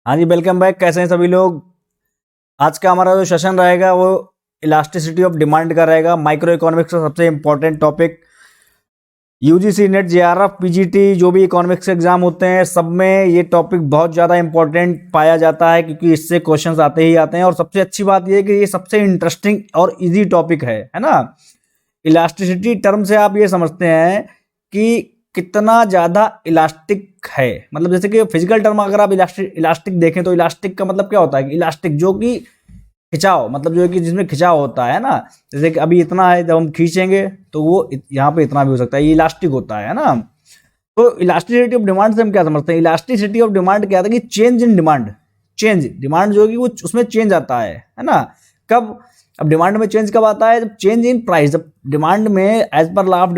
हाँ जी, welcome back. कैसे हैं सभी लोग। आज का हमारा जो सेशन रहेगा वो इलास्टिसिटी ऑफ डिमांड का रहेगा। माइक्रो इकोनॉमिक्स का सबसे important topic. UGC net JRF PGT जो भी इकोनॉमिक्स एग्जाम होते हैं सब में ये टॉपिक बहुत ज़्यादा इंपॉर्टेंट पाया जाता है, क्योंकि इससे क्वेश्चंस आते ही आते हैं। और सबसे अच्छी बात ये है कि ये सबसे इंटरेस्टिंग और इजी टॉपिक है ना। इलास्टिसिटी टर्म से आप ये समझते हैं कि कितना ज़्यादा इलास्टिक है। मतलब जैसे कि फिजिकल टर्म अगर आप इलास्टिक देखें तो इलास्टिक का मतलब क्या होता है कि इलास्टिक जो कि खिंचाव, मतलब जो है कि जिसमें खिंचाव होता है ना। जैसे कि अभी इतना है, जब हम खींचेंगे तो वो यहाँ पे इतना भी हो सकता है, ये इलास्टिक होता है ना। तो इलास्टिसिटी ऑफ डिमांड से हम क्या समझते हैं। इलास्टिसिटी ऑफ डिमांड क्या था कि चेंज इन डिमांड, डिमांड जो है कि वो उसमें चेंज आता है ना। कब? अब डिमांड में चेंज कब आता है? जब चेंज इन प्राइस। जब डिमांड में as per law of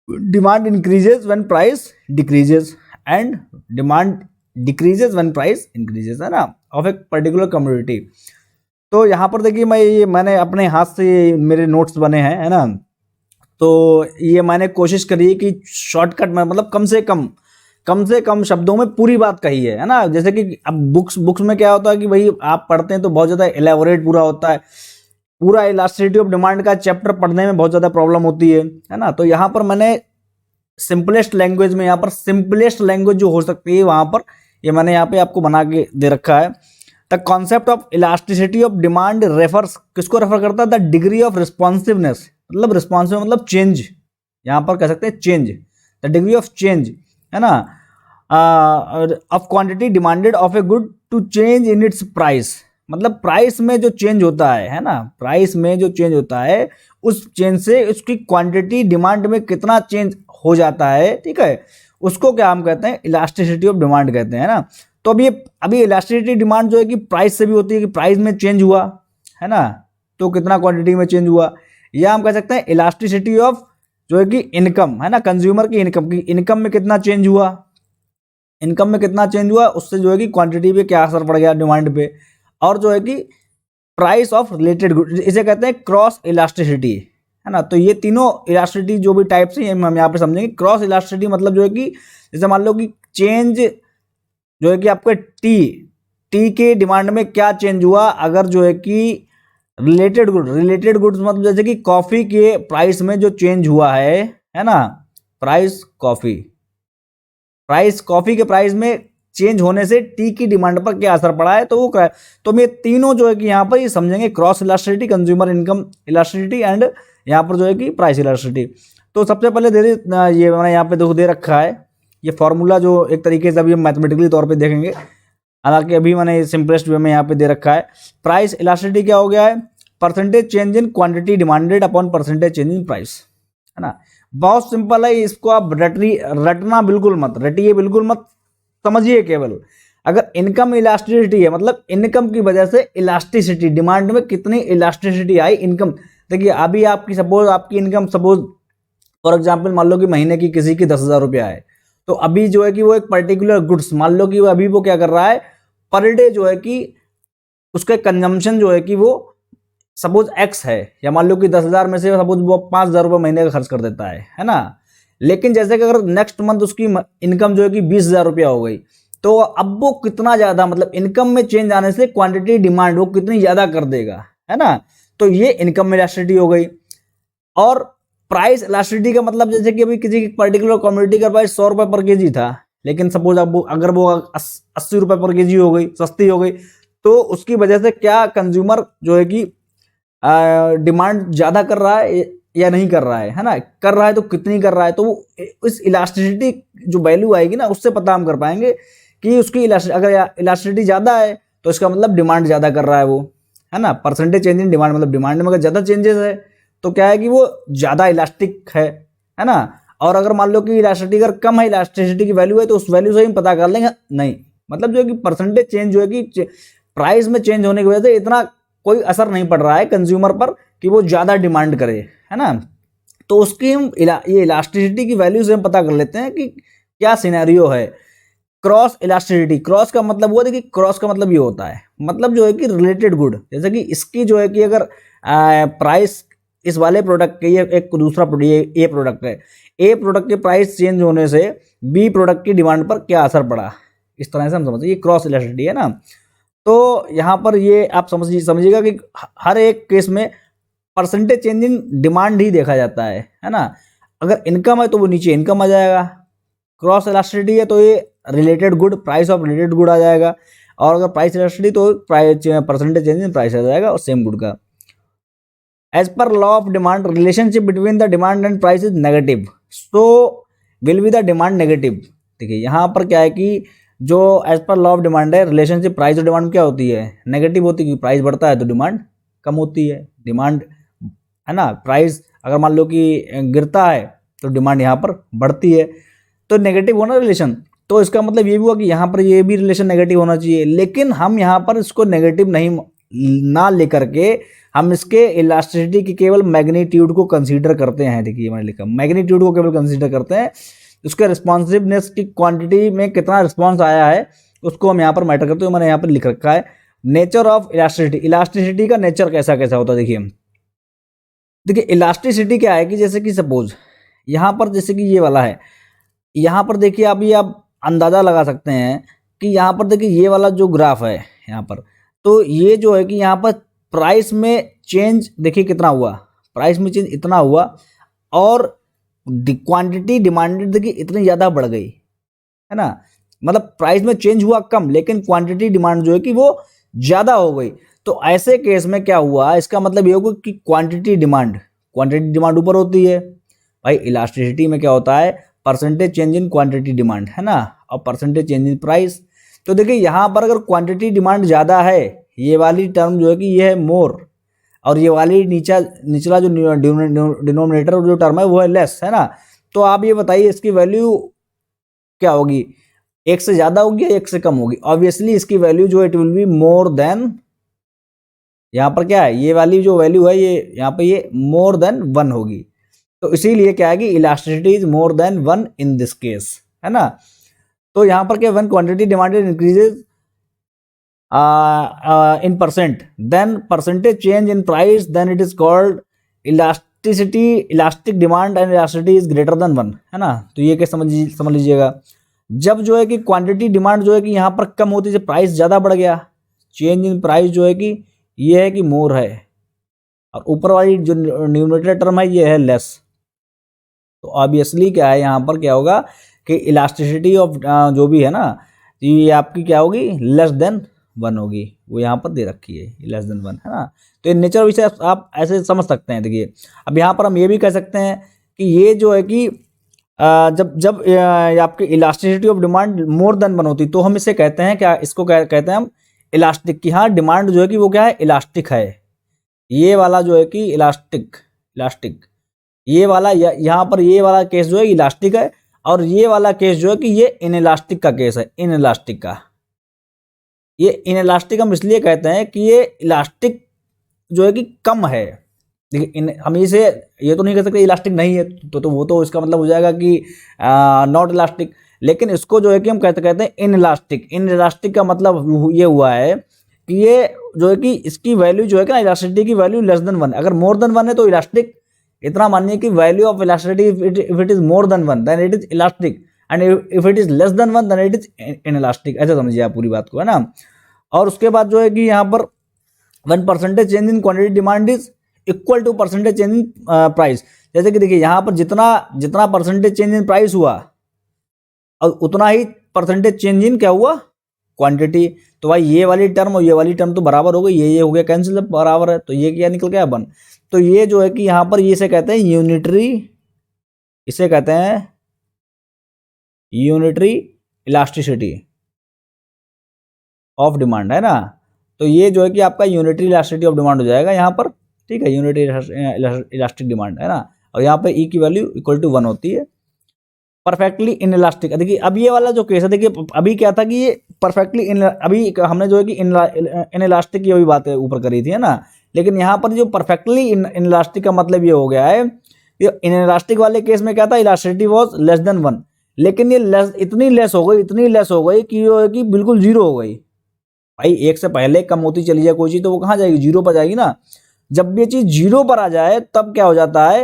demand increases when price decreases and demand decreases when price increases, है ना, ऑफ एक पर्टिकुलर कम्युनिटी। तो यहाँ पर देखिए मैंने अपने हाथ से मेरे नोट्स बने हैं, है ना। तो ये मैंने कोशिश करी कि शॉर्टकट में, मतलब कम से कम शब्दों में पूरी बात कही है ना। जैसे कि अब बुक्स में क्या होता है कि भाई आप पढ़ते हैं तो बहुत ज़्यादा एलेबोरेट पूरा होता है। पूरा इलास्टिसिटी ऑफ डिमांड का चैप्टर पढ़ने में बहुत ज़्यादा प्रॉब्लम होती है ना। तो यहाँ पर मैंने सिंपलेस्ट लैंग्वेज में, यहाँ पर सिंपलेस्ट लैंग्वेज जो हो सकती है वहाँ पर ये मैंने यहाँ पे आपको बना के दे रखा है। The concept of elasticity of demand refers, किसको रेफर करता है? द डिग्री ऑफ रिस्पॉन्सिवनेस, मतलब रिस्पॉन्सिव मतलब चेंज, यहाँ पर कह सकते हैं change, the degree of change, है ना, of quantity demanded of a good to change in its price. मतलब प्राइस में जो चेंज होता है ना, प्राइस में जो चेंज होता है उस चेंज से उसकी क्वांटिटी डिमांड में कितना चेंज हो जाता है, ठीक है, उसको क्या हम कहते हैं? इलास्टिसिटी ऑफ डिमांड कहते हैं ना। तो अभी इलास्टिसिटी डिमांड जो है कि प्राइस से भी होती है कि प्राइस में चेंज हुआ, है ना, तो कितना क्वांटिटी में चेंज हुआ। या हम कह सकते हैं इलास्टिसिटी ऑफ जो है कि इनकम, है ना, कंज्यूमर की इनकम में कितना चेंज हुआ, इनकम में कितना चेंज हुआ, उससे जो है कि क्वांटिटी पे क्या असर पड़ गया, डिमांड पे। और जो है कि प्राइस ऑफ रिलेटेड गुड, इसे कहते हैं क्रॉस इलास्टिसिटी, है ना। तो ये तीनों इलास्टिसिटी जो भी टाइप्स हैं हम यहाँ पे समझेंगे। क्रॉस इलास्टिसिटी मतलब जो है कि जैसे मान लो कि चेंज जो है कि आपके टी के डिमांड में क्या चेंज हुआ, अगर जो है कि रिलेटेड गुड्स मतलब जैसे कि कॉफ़ी के प्राइस में जो चेंज हुआ है ना, प्राइस कॉफ़ी के प्राइस में चेंज होने से टी की डिमांड पर क्या असर पड़ा है, तो वो क्या है। तो मैं तीनों जो है कि यहाँ पर ये समझेंगे, cross elasticity, consumer income elasticity and यहाँ पर जो है कि प्राइस इलास्टिसिटी। तो सबसे पहले ये मैंने यहाँ पे देखो दे रखा है ये फॉर्मूला, जो एक तरीके से अभी हम मैथमेटिकली तौर पे देखेंगे, हालांकि अभी मैंने सिंपलेस्ट वे में यहाँ पे दे रखा है। प्राइस इलास्टिसिटी क्या हो गया है? Percentage change in quantity demanded upon percentage change in price, है ना। बहुत सिंपल है, इसको आप रटना बिल्कुल मत, रटिए बिल्कुल मत, समझिए केवल। अगर इनकम इलास्टिसिटी है, मतलब इनकम की वजह से इलास्टिसिटी, डिमांड में कितनी इलास्टिसिटी आई इनकम। देखिए अभी आपकी इनकम सपोज फॉर एग्जांपल मान लो कि महीने की किसी की 10,000 रुपया है, तो अभी जो है कि वो एक पर्टिकुलर गुड्स, मान लो कि अभी वो क्या कर रहा है, पर डे जो है कि उसके कंजम्पशन जो है कि वो सपोज एक्स है, या मान लो कि 10,000 में से सपोज वो 5,000 रुपये महीने का खर्च कर देता है ना। लेकिन जैसे कि अगर नेक्स्ट मंथ उसकी इनकम जो है कि 20,000 रुपया हो गई, तो अब वो कितना ज़्यादा, मतलब इनकम में चेंज आने से क्वांटिटी डिमांड वो कितनी ज़्यादा कर देगा, है ना। तो ये इनकम में इलास्टिसिटी हो गई। और प्राइस इलास्टिसिटी का मतलब जैसे कि अभी किसी पर्टिकुलर कम्युनिटी का प्राइस 100 रुपये पर केजी था, लेकिन सपोज अब अगर वो 80 रुपये पर केजी हो गई, सस्ती हो गई, तो उसकी वजह से क्या कंज्यूमर जो है कि डिमांड ज़्यादा कर रहा है या नहीं कर रहा है ना। कर रहा है तो कितनी कर रहा है, तो इस इलास्टिसिटी जो वैल्यू आएगी ना, उससे पता हम कर पाएंगे कि उसकी अगर इलास्टिसिटी ज़्यादा है तो इसका मतलब डिमांड ज़्यादा कर रहा है वो, है ना। परसेंटेज चेंज इन डिमांड मतलब डिमांड में अगर ज़्यादा चेंजेस है तो क्या है कि वो ज़्यादा इलास्टिक है ना। और अगर मान लो कि इलास्टिसिटी अगर कम है, इलास्टिसिटी की वैल्यू है, तो उस वैल्यू से ही पता कर लेंगे नहीं, मतलब जो है कि परसेंटेज चेंज जो है कि प्राइस में चेंज होने की वजह से इतना कोई असर नहीं पड़ रहा है कंज्यूमर पर कि वो ज़्यादा डिमांड करे, है ना। तो उसकी हम ये इलास्टिसिटी की वैल्यू से हम पता कर लेते हैं कि क्या सिनेरियो है। क्रॉस इलास्टिसिटी, क्रॉस का मतलब वो, देखिए क्रॉस का मतलब ये होता है, मतलब जो है कि रिलेटेड गुड, जैसे कि इसकी जो है कि अगर प्राइस इस वाले प्रोडक्ट के, ये एक दूसरा ए प्रोडक्ट है, ए प्रोडक्ट के प्राइस चेंज होने से बी प्रोडक्ट की डिमांड पर क्या असर पड़ा, इस तरह से हम समझते हैं, ये क्रॉस इलास्टिसिटी है ना। तो यहाँ पर ये आप समझिएगा कि हर एक केस में परसेंटेज चेंज इन डिमांड ही देखा जाता है ना। अगर इनकम है तो वो नीचे इनकम आ जाएगा, क्रॉस इलास्टिसिटी है तो ये related good, price of related good आ जाएगा, और अगर प्राइस इलास्टिसिटी तो price percentage change in price आ जाएगा और सेम गुड का। As per law of demand, relationship between the demand and price is negative, so will be the demand negative. देखिए यहाँ पर क्या है कि जो as per law of demand है, रिलेशनशिप प्राइस और डिमांड क्या होती है, नेगेटिव होती है, क्योंकि प्राइस बढ़ता है तो डिमांड कम होती है, डिमांड है ना। प्राइस अगर मान लो कि गिरता है तो डिमांड यहाँ पर बढ़ती है, तो नेगेटिव होना रिलेशन। तो इसका मतलब ये भी हुआ कि यहाँ पर ये भी रिलेशन नेगेटिव होना चाहिए, लेकिन हम यहाँ पर इसको नेगेटिव नहीं ना लेकर के हम इसके इलास्टिसिटी की केवल मैग्नीट्यूड को कंसीडर करते हैं। देखिए मैंने लिखा मैग्नीट्यूड को केवल कंसीडर करते हैं, उसके रिस्पॉन्सिवनेस की क्वांटिटी में कितना रिस्पॉन्स आया है उसको हम यहाँ पर मैटर करते हैं। मैंने यहाँ पर लिख रखा है नेचर ऑफ इलास्टिसिटी, इलास्टिसिटी का नेचर कैसा कैसा होता है। देखिए इलास्टिसिटी क्या है कि जैसे कि सपोज यहाँ पर जैसे कि ये वाला है, यहाँ पर देखिए अभी आप अंदाज़ा लगा सकते हैं कि यहाँ पर देखिए ये वाला जो ग्राफ है यहाँ पर, तो ये जो है कि यहाँ पर प्राइस में चेंज देखिए कितना हुआ, प्राइस में चेंज इतना हुआ, और क्वांटिटी डिमांडेड देखिए इतनी ज़्यादा बढ़ गई है ना। मतलब प्राइस में चेंज हुआ कम, लेकिन क्वांटिटी डिमांड जो है कि वो ज़्यादा हो गई। तो ऐसे केस में क्या हुआ, इसका मतलब ये होगा कि क्वांटिटी डिमांड ऊपर होती है। भाई इलास्टिसिटी में क्या होता है, percentage change in quantity demand है ना, और परसेंटेज चेंज इन प्राइस। तो देखिए यहाँ पर अगर क्वांटिटी डिमांड ज़्यादा है, ये वाली टर्म जो है कि ये है मोर, और ये वाली निचला जो डिनोमिनेटर जो टर्म है वो है लेस, है ना। तो आप ये बताइए इसकी वैल्यू क्या होगी, एक से ज़्यादा होगी या एक से कम होगी। ऑब्वियसली इसकी वैल्यू जो it will be more than, यहाँ पर क्या है ये वाली जो वैल्यू है ये यहाँ पे ये मोर देन 1 होगी। तो इसीलिए क्या है कि elasticity is more than 1 in this case, है ना। तो यहाँ पर क्या, when quantity demanded increases in percent, then percentage change in price, then it is called elasticity, elastic demand and elasticity is greater than 1, है ना। तो ये क्या समझ लीजिएगा, जब जो है कि क्वांटिटी डिमांड जो है कि यहाँ पर कम होती है, प्राइस ज़्यादा बढ़ गया, चेंज इन प्राइस जो है कि ये है कि मोर है, और ऊपर वाली जो न्यूमरेटर टर्म है ये है लेस। तो ऑब्वियसली क्या है यहाँ पर क्या होगा कि इलास्टिसिटी ऑफ जो भी है ना, ये आपकी क्या होगी, लेस देन 1 होगी, वो यहाँ पर दे रखी है लेस देन 1, है ना। तो ये नेचर विषय आप ऐसे समझ सकते हैं। देखिए अब यहाँ पर हम ये भी कह सकते हैं कि ये जो है कि जब आपकी elasticity of demand more than 1 होती तो हम इसे कहते हैं क्या, इसको कहते हैं हम इलास्टिक, कि हाँ डिमांड जो है कि वो क्या है, इलास्टिक है। ये वाला जो है कि इलास्टिक ये वाला यहाँ पर ये वाला केस जो है इलास्टिक है, और ये वाला केस जो है कि ये इनइलास्टिक का केस है, इनइलास्टिक का। ये इनइलास्टिक हम इसलिए कहते हैं कि ये इलास्टिक जो है कि कम है। देखिए हम इसे ये तो नहीं कह सकते इलास्टिक नहीं है, तो वो तो इसका मतलब हो जाएगा कि नॉट इलास्टिक, लेकिन इसको जो है कि हम कहते हैं इनइलास्टिक। इनइलास्टिक का मतलब ये हुआ है कि ये जो है कि इसकी वैल्यू जो है कि इलास्टिसिटी की वैल्यू लेस देन 1, अगर मोर देन 1 है तो इलास्टिक। इतना मानिए कि value of elasticity if it is more than 1 then it is elastic, and if it is less than 1 then it is inelastic. ऐसे समझिए आप पूरी बात को, है ना। और उसके बाद जो है कि यहाँ पर one percentage change in quantity demand is equal to percentage change in price. जैसे कि देखिए यहाँ पर जितना परसेंटेज चेंज इन प्राइस हुआ और उतना ही परसेंटेज चेंज इन क्या हुआ, क्वांटिटी। तो भाई ये वाली टर्म और ये वाली टर्म तो बराबर हो गई, ये हो गया कैंसिल, बराबर है, तो ये क्या निकल गया 1। तो ये जो है कि यहाँ पर ये इसे कहते हैं यूनिटरी, इसे कहते हैं यूनिटरी इलास्टिसिटी ऑफ डिमांड, है ना। तो ये जो है कि आपका यूनिटरी इलास्टिसिटी ऑफ डिमांड हो जाएगा यहाँ पर, ठीक है, यूनिटरी इलास्टिक डिमांड, है ना। और यहाँ पे ई की वैल्यू इक्वल टू 1 होती है। परफेक्टली इनइलास्टिक, देखिए अब ये वाला जो केस है, देखिए अभी क्या था कि ये परफेक्टली अभी हमने जो है कि इनइलास्टिक की अभी बात ऊपर करी थी, है ना। लेकिन यहाँ पर जो परफेक्टली इनइलास्टिक का मतलब ये हो गया है, इनइलास्टिक वाले केस में क्या था, इलास्टिसिटी वाज लेस देन 1, लेकिन ये इतनी लेस हो गई कि जो है कि बिल्कुल 0 हो गई। भाई 1 से पहले कम होती चली जाए कोई चीज़ तो वो कहाँ जाएगी, 0 पर जाएगी ना। जब ये चीज़ 0 पर आ जाए तब क्या हो जाता है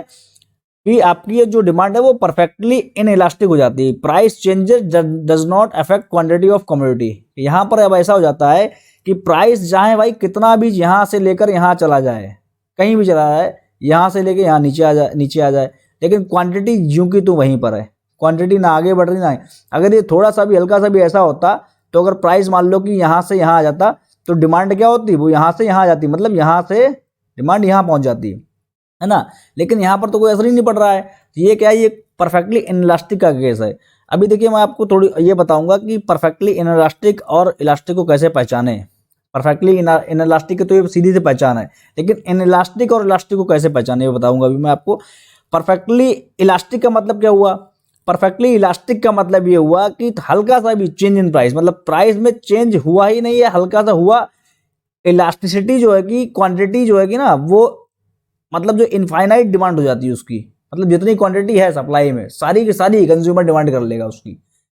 कि आपकी ये जो डिमांड है वो परफेक्टली इन इलास्टिक हो जाती है। Price changes does not affect quantity of commodity. यहाँ पर अब ऐसा हो जाता है कि प्राइस चाहे भाई कितना भी यहाँ से लेकर यहाँ चला जाए, कहीं भी चला जाए, यहाँ से लेकर यहाँ नीचे आ जाए, लेकिन क्वांटिटी यूं की तो वहीं पर है, क्वांटिटी ना आगे बढ़ रही ना। अगर ये थोड़ा सा भी हल्का सा भी ऐसा होता तो अगर प्राइस मान लो कि यहाँ से यहाँ आ जाता तो डिमांड क्या होती, वो यहाँ से यहाँ आ जाती, मतलब यहाँ से डिमांड यहाँ पहुँच जाती है ना। लेकिन यहाँ पर तो कोई असर ही नहीं पड़ रहा है। ये क्या है, ये परफेक्टली इनइलास्टिक का केस है। अभी देखिए मैं आपको थोड़ी ये बताऊंगा कि परफेक्टली इनइलास्टिक और इलास्टिक को कैसे पहचाने। परफेक्टली इनइलास्टिक की तो ये सीधी से पहचान है, लेकिन इनइलास्टिक और इलास्टिक को कैसे पहचाने ये बताऊंगा अभी मैं आपको। परफेक्टली इलास्टिक का मतलब क्या हुआ, परफेक्टली इलास्टिक का मतलब ये हुआ कि हल्का सा भी चेंज इन प्राइस, मतलब प्राइस में चेंज हुआ ही नहीं है, हल्का सा हुआ, इलास्टिसिटी जो है कि क्वांटिटी जो है कि ना वो मतलब जो इनफाइनाइट डिमांड हो जाती है उसकी, मतलब जितनी क्वांटिटी है सप्लाई में सारी की सारी कंज्यूमर डिमांड कर लेगा उसकी,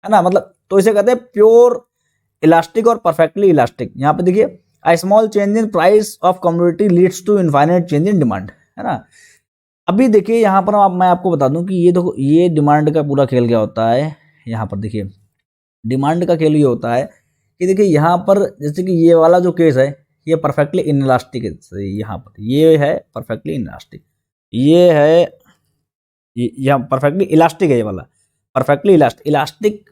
है ना। मतलब तो इसे कहते हैं प्योर इलास्टिक और परफेक्टली इलास्टिक। यहाँ पे देखिए a small change in price of commodity leads to infinite change in demand, है ना। अभी देखिए यहाँ पर मैं आपको बता दूं कि ये देखो ये डिमांड का पूरा खेल क्या होता है। यहाँ पर देखिए डिमांड का खेल ये होता है कि देखिए यहाँ पर जैसे कि ये वाला जो केस है ये परफेक्टली इनइलास्टिक है, यहाँ पर ये है परफेक्टली इनइलास्टिक, ये है यहाँ परफेक्टली इलास्टिक है, ये वाला परफेक्टली इलास्टिक।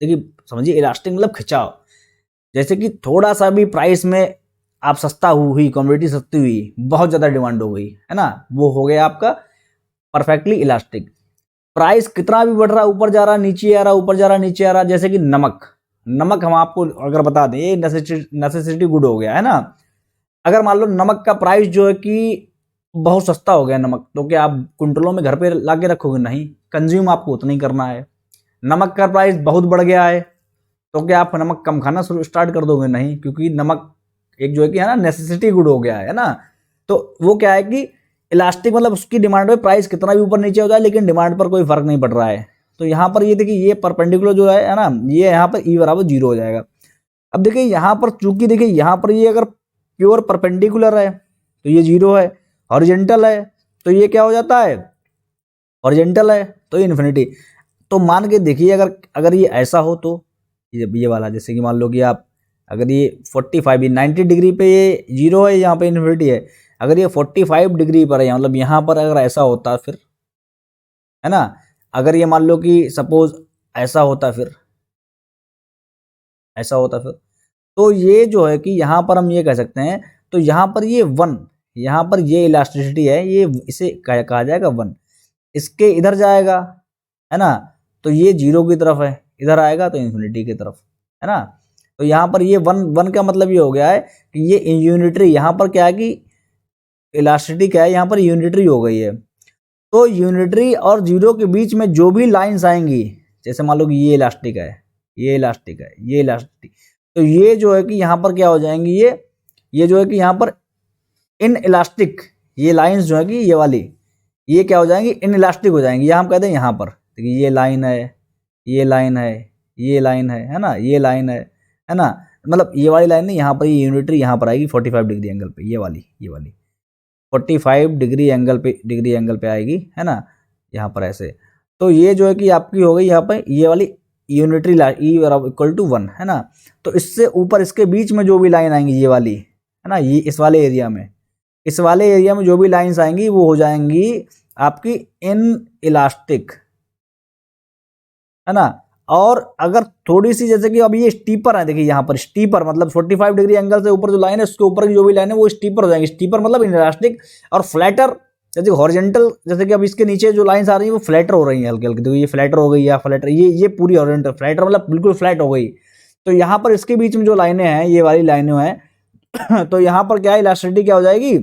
देखिए समझिए इलास्टिक मतलब खिंचाव, जैसे कि थोड़ा सा भी प्राइस में आप सस्ता हुई, कमोडिटी सस्ती हुई, बहुत ज़्यादा डिमांड हो गई, है ना, वो हो गया आपका परफेक्टली इलास्टिक। प्राइस कितना भी बढ़ रहा है, ऊपर जा रहा, नीचे आ रहा, ऊपर जा रहा, नीचे आ रहा, जैसे कि नमक हम आपको अगर बता दें ये नेसेसिटी गुड हो गया, है ना। अगर मान लो नमक का प्राइस जो है कि बहुत सस्ता हो गया नमक, तो क्या आप कुंटलों में घर पे ला के रखोगे? नहीं, कंज्यूम आपको उतना ही करना है। नमक का प्राइस बहुत बढ़ गया है तो क्या आप नमक कम खाना स्टार्ट कर दोगे? नहीं, क्योंकि नमक एक जो है कि है ना नेसेसिटी गुड हो गया है ना। तो वो क्या है कि इलास्टिक मतलब उसकी डिमांड पे प्राइस कितना भी ऊपर नीचे हो जाए लेकिन डिमांड पर कोई फर्क नहीं पड़ रहा है। तो यहाँ पर ये देखिए ये परपेंडिकुलर जो है ना, ये यहाँ पर ई बराबर 0 हो जाएगा। अब देखिए यहाँ पर चूंकि देखिए यहाँ पर ये अगर प्योर परपेंडिकुलर है तो ये 0 है, हॉरिजेंटल है तो ये क्या हो जाता है, हॉरिजेंटल है तो ये इन्फिनिटी। तो मान के देखिए अगर ये ऐसा हो तो ये वाला, जैसे कि मान लो कि आप अगर ये 45 90 डिग्री पे ये 0 है, यहाँ पे इन्फिनिटी है। अगर ये 45 डिग्री पर है, मतलब यहाँ पर अगर ऐसा होता फिर, है ना, अगर ये मान लो कि सपोज ऐसा होता फिर, ऐसा होता फिर, तो ये जो है कि यहाँ पर हम ये कह सकते हैं, तो यहाँ पर ये 1, यहाँ पर ये इलास्टिसिटी है, ये इसे कहा जाएगा 1, इसके इधर जाएगा, है ना, तो ये 0 की तरफ है, इधर आएगा तो इन्फिनिटी की तरफ, है ना। तो यहाँ पर ये 1 का मतलब ये हो गया है कि ये यूनिटरी, यहाँ पर क्या है कि इलास्टिसिटी क्या है, यहाँ पर यूनिटरी हो गई है। तो यूनिटरी और 0 के बीच में जो भी लाइंस आएंगी, जैसे मान लो कि ये इलास्टिक है, ये इलास्टिक है, ये इलास्टिक, तो ये जो है कि यहाँ पर क्या हो जाएंगी, ये जो है कि यहाँ पर इन इलास्टिक, ये लाइंस जो है कि ये वाली, ये क्या हो जाएंगी, इन इलास्टिक हो जाएंगी। यहाँ हम कहते हैं यहाँ पर देखिए ये लाइन है, ये लाइन है, ये लाइन है ना, ये लाइन है ना, मतलब ये वाली लाइन नहीं, यहाँ पर ये यूनिटरी यहाँ पर आएगी 45 डिग्री एंगल पे, ये वाली 45 डिग्री एंगल पे आएगी, है ना, यहाँ पर ऐसे। तो ये जो है कि आपकी हो गई यहाँ पर ये वाली यूनिटरी ई इक्वल टू 1, है ना। तो इससे ऊपर इसके बीच में जो भी लाइन आएंगी ये वाली, है ना, ये इस वाले एरिया में जो भी लाइंस आएंगी वो हो जाएंगी आपकी इन इलास्टिक, है ना। और अगर थोड़ी सी जैसे कि अब ये स्टीपर है, देखिए यहाँ पर स्टीपर मतलब 45 डिग्री एंगल से ऊपर जो लाइन है उसके ऊपर की जो भी लाइन है वो स्टीपर हो जाएंगी। स्टीपर मतलब इनइलास्टिक। और फ्लैटर जैसे हॉरिजेंटल, जैसे कि अब इसके नीचे जो लाइंस आ रही है वो फ्लैटर हो रही हैं हल्की हल्की, तो ये फ्लैटर हो गई या फ्लैटर, ये पूरी हॉरिजेंटल, फ्लैटर मतलब बिल्कुल फ्लैट हो गई। तो यहाँ पर इसके बीच में जो लाइनें हैं ये वाली लाइनें हैं तो यहाँ पर क्या है, इलास्टिसिटी क्या हो जाएगी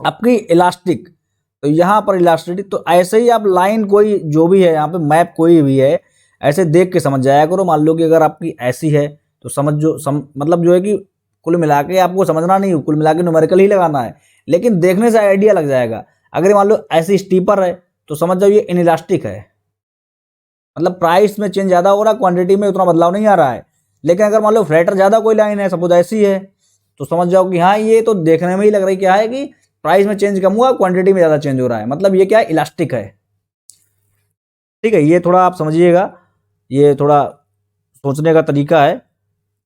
आपकी इलास्टिक। तो यहाँ पर इलास्टिसिटी, तो ऐसे ही आप लाइन कोई जो भी है यहाँ पे मैप कोई भी है ऐसे देख के समझ जाया करो। मान लो कि अगर आपकी ऐसी है तो मतलब जो है कि कुल मिला के आपको समझना नहीं, कुल मिला के न्यूमेरिकल ही लगाना है, लेकिन देखने से आइडिया लग जाएगा। अगर मान लो ऐसी स्टीपर है तो समझ जाओ ये इनइलास्टिक है, मतलब प्राइस में चेंज ज़्यादा हो रहा है, क्वांटिटी में उतना बदलाव नहीं आ रहा है। लेकिन अगर मान लो फ्लैटर ज़्यादा कोई लाइन है, सपोज ऐसी है, तो समझ जाओ कि हाँ ये तो देखने में ही लग रही क्या है कि प्राइस में चेंज कम हुआ, क्वांटिटी में ज़्यादा चेंज हो रहा है, मतलब ये क्या है, इलास्टिक है। ठीक है, ये थोड़ा आप समझिएगा, ये थोड़ा सोचने का तरीका है,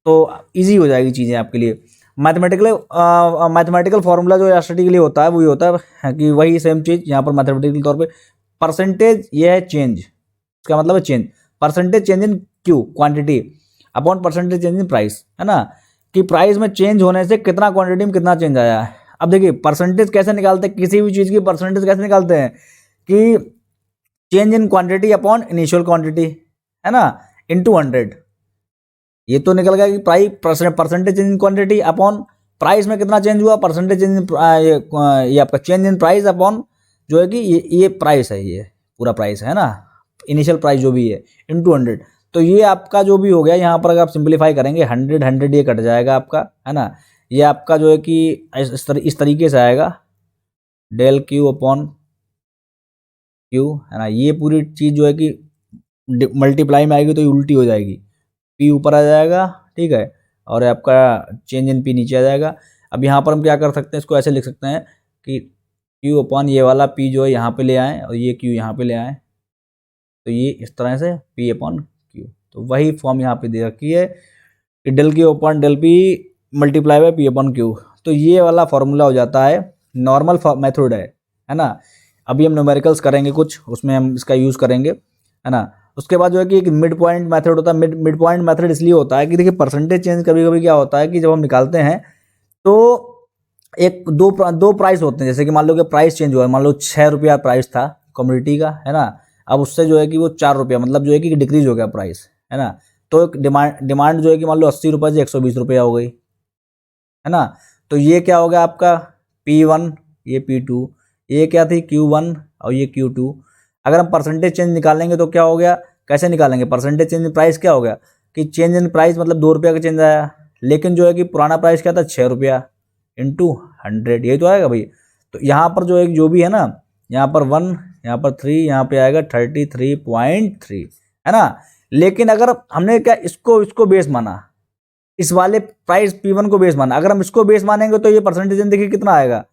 तो इजी हो जाएगी चीज़ें आपके लिए। मैथमेटिकल फार्मूला जो एलएसटी के लिए होता है वो ये होता है कि वही सेम चीज़ यहाँ पर मैथमेटिकल तौर पे परसेंटेज, ये है चेंज, इसका मतलब है change, percentage change in Q quantity upon percentage change in price, है ना, कि प्राइस में चेंज होने से कितना क्वांटिटी में कितना चेंज आया है। अब देखिए परसेंटेज कैसे निकालते हैं, किसी भी चीज़ की परसेंटेज कैसे निकालते हैं कि change in quantity upon initial quantity, है ना, इनटू 100। ये तो निकल गया कि price percentage change in quantity upon price में कितना चेंज हुआ, परसेंटेज चेंज इन ये आपका चेंज इन प्राइस अपॉन जो है कि ये प्राइस है, ये पूरा प्राइस है ना, इनिशियल प्राइस जो भी है इनटू 100। तो ये आपका जो भी हो गया यहाँ पर अगर आप सिंप्लीफाई करेंगे 100 ये कट जाएगा आपका, है ना, ये आपका जो है कि इस तरीके से आएगा डेल क्यू अपॉन क्यू, है ना, ये पूरी चीज़ जो है कि मल्टीप्लाई में आएगी तो ये उल्टी हो जाएगी, पी ऊपर आ जाएगा, ठीक है, और आपका चेंज इन पी नीचे आ जाएगा। अब यहाँ पर हम क्या कर सकते हैं, इसको ऐसे लिख सकते हैं कि क्यू अपॉन ये वाला पी जो है यहाँ पे ले आएँ और ये क्यू यहाँ पे ले आएँ, तो ये इस तरह से पी अपॉन क्यू, तो वही फॉर्म यहाँ पे दे रखी है कि del Q upon del P multiply by P upon Q. तो ये वाला फॉर्मूला हो जाता है, नॉर्मल मेथड है ना। अभी हम न्यूमेरिकल्स करेंगे कुछ, उसमें हम इसका यूज़ करेंगे, है ना। उसके बाद जो है कि एक मिड पॉइंट मेथड होता है। मिड पॉइंट मेथड इसलिए होता है कि देखिए परसेंटेज चेंज कभी कभी क्या होता है कि जब हम निकालते हैं तो एक दो प्राइस होते हैं, जैसे कि मान लो कि प्राइस चेंज हुआ है, मान लो 6 रुपया प्राइस था कमोडिटी का, है ना, अब उससे जो है कि वो 4 रुपया, मतलब जो है कि डिक्रीज हो गया प्राइस, है ना। तो एक डिमांड जो है कि मान लो 80 रुपये से 120 रुपया हो गई, है ना। तो ये क्या हो गया आपका P1, ये P2, ये क्या थी Q1 और ये Q2। अगर हम परसेंटेज चेंज निकालेंगे तो क्या हो गया, कैसे निकालेंगे, परसेंटेज चेंज इन प्राइस क्या हो गया कि चेंज इन प्राइस मतलब 2 रुपया का चेंज आया, लेकिन जो है कि पुराना प्राइस क्या था 6 रुपया इंटू 100, यही तो आएगा भाई। तो यहाँ पर जो है जो भी है ना, यहाँ पर 1, यहाँ पर 3, यहाँ पे आएगा 33.3, है ना। लेकिन अगर हमने क्या इसको बेस माना, इस वाले प्राइस P1 को बेस माना, अगर हम इसको बेस मानेंगे तो ये परसेंटेज देखिए कितना आएगा,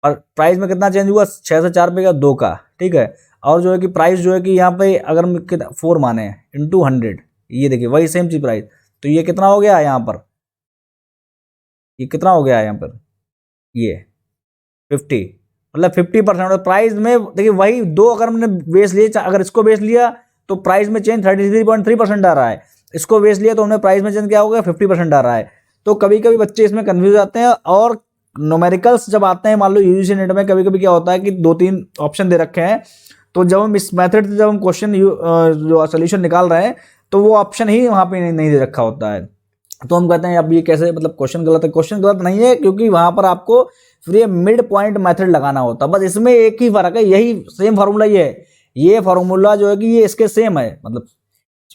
और प्राइस में कितना चेंज हुआ 6 से 4 पे का 2 का, ठीक है। और जो है कि प्राइस जो है कि यहाँ पे अगर हम 4 माने इंटू 100, ये देखिए वही सेम चीज प्राइस, तो ये कितना हो गया यहाँ पर, ये कितना हो गया यहाँ पर, ये 50, मतलब 50% प्राइस में। देखिए वही दो अगर हमने बेस लिए, अगर इसको बेस लिया तो प्राइस में चेंज 33.3% आ रहा है, इसको बेस लिया तो हमने प्राइस में चेंज क्या हो गया 50% आ रहा है। तो कभी कभी बच्चे इसमें कंफ्यूज आते हैं, और न्यूमेरिकल्स जब आते हैं, मान लो यूजीसी नेट में कभी कभी क्या होता है कि 2-3 ऑप्शन दे रखे हैं, तो जब हम इस मेथड से जब हम क्वेश्चन जो सोल्यूशन निकाल रहे हैं तो वो ऑप्शन ही वहाँ पे नहीं दे रखा होता है, तो हम कहते हैं अब ये कैसे, मतलब क्वेश्चन गलत है। क्वेश्चन गलत नहीं है, क्योंकि वहाँ पर आपको फिर ये मिड पॉइंट मेथड लगाना होता है, बस इसमें एक ही फर्क है, यही सेम फार्मूला ये है, ये फार्मूला जो है कि ये इसके सेम है, मतलब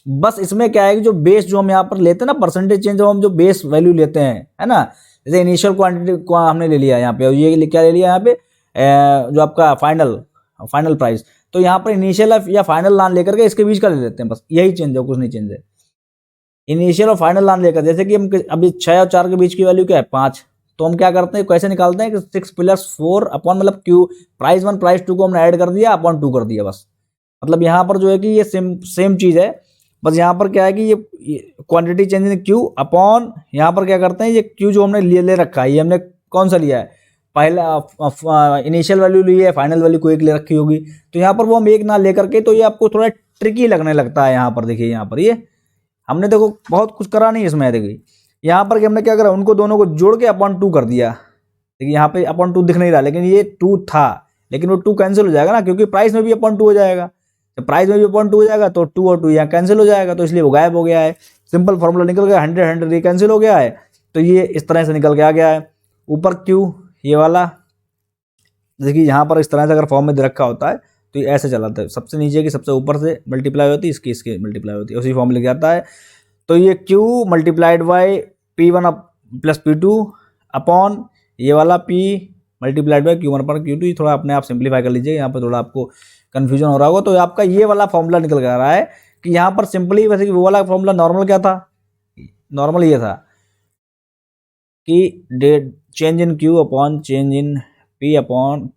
बस इसमें क्या है कि जो बेस जो हम यहाँ पर लेते हैं ना, परसेंटेज चेंज जो हम जो बेस वैल्यू लेते हैं, है ना, जैसे इनिशियल क्वांटिटी को हमने ले लिया यहाँ पे, और ये क्या ले लिया यहाँ पे जो आपका फाइनल प्राइस, तो यहाँ पर इनिशियल या फाइनल नाम लेकर के इसके बीच का ले लेते हैं, बस यही चेंज है, कुछ नहीं चेंज है। इनिशियल और फाइनल नाम लेकर, जैसे कि हम अभी 6 और 4 के बीच की वैल्यू क्या है 5, तो हम क्या करते हैं, कैसे निकालते हैं कि 6 + 4 अपॉन, मतलब क्यू प्राइस 1 प्राइस 2 को हमने ऐड कर दिया अपॉन 2 कर दिया, बस। मतलब यहाँ पर जो है कि ये सेम चीज़ है, बस यहाँ पर क्या है कि ये quantity change in Q upon, यहाँ पर क्या करते हैं, ये क्यू जो हमने ले रखा है, ये हमने कौन सा लिया है, पहला इनिशियल वैल्यू ली है, फाइनल वैल्यू को एक ले रखी होगी, तो यहाँ पर वो हम एक ना लेकर के, तो ये आपको थोड़ा ट्रिकी लगने लगता है। यहाँ पर देखिए, यहाँ पर ये हमने देखो बहुत कुछ करा नहीं इसमें, देखिए यहाँ पर हमने क्या करा, उनको दोनों को जोड़ के अपॉन 2 कर दिया। देखिए यहाँ पे अपॉन 2 दिख नहीं रहा, लेकिन ये 2 था, लेकिन वो 2 कैंसिल हो जाएगा ना, क्योंकि प्राइस में भी अपॉन 2 हो जाएगा, तो प्राइस में भी अपॉन 2 हो जाएगा, तो 2 और 2 यहाँ कैंसिल हो जाएगा, तो इसलिए वो गायब हो गया है। सिंपल फॉर्मूला निकल गया, 100 ये कैंसिल हो गया है, तो ये इस तरह से निकल के आ गया है। ऊपर क्यू ये वाला, देखिए यहाँ पर इस तरह से अगर फॉर्म में दे रखा होता है तो ये ऐसे चलाता है, सबसे नीचे की सबसे ऊपर से मल्टीप्लाई होती है, इसकी मल्टीप्लाई होती है, उसी फॉर्म में लिख आता है। तो ये Q multiplied by P1 + P2 upon ये वाला P multiplied by Q1 upon Q2, थोड़ा अपने आप सिंप्लीफाई कर लीजिए, यहाँ पर थोड़ा आपको कन्फ्यूजन हो रहा होगा। तो आपका ये वाला फॉर्मूला निकल कर आ रहा है कि यहाँ पर सिंपली, वैसे वो वाला फॉर्मूला नॉर्मल क्या था, नॉर्मल ये था कि change in Q upon change in P upon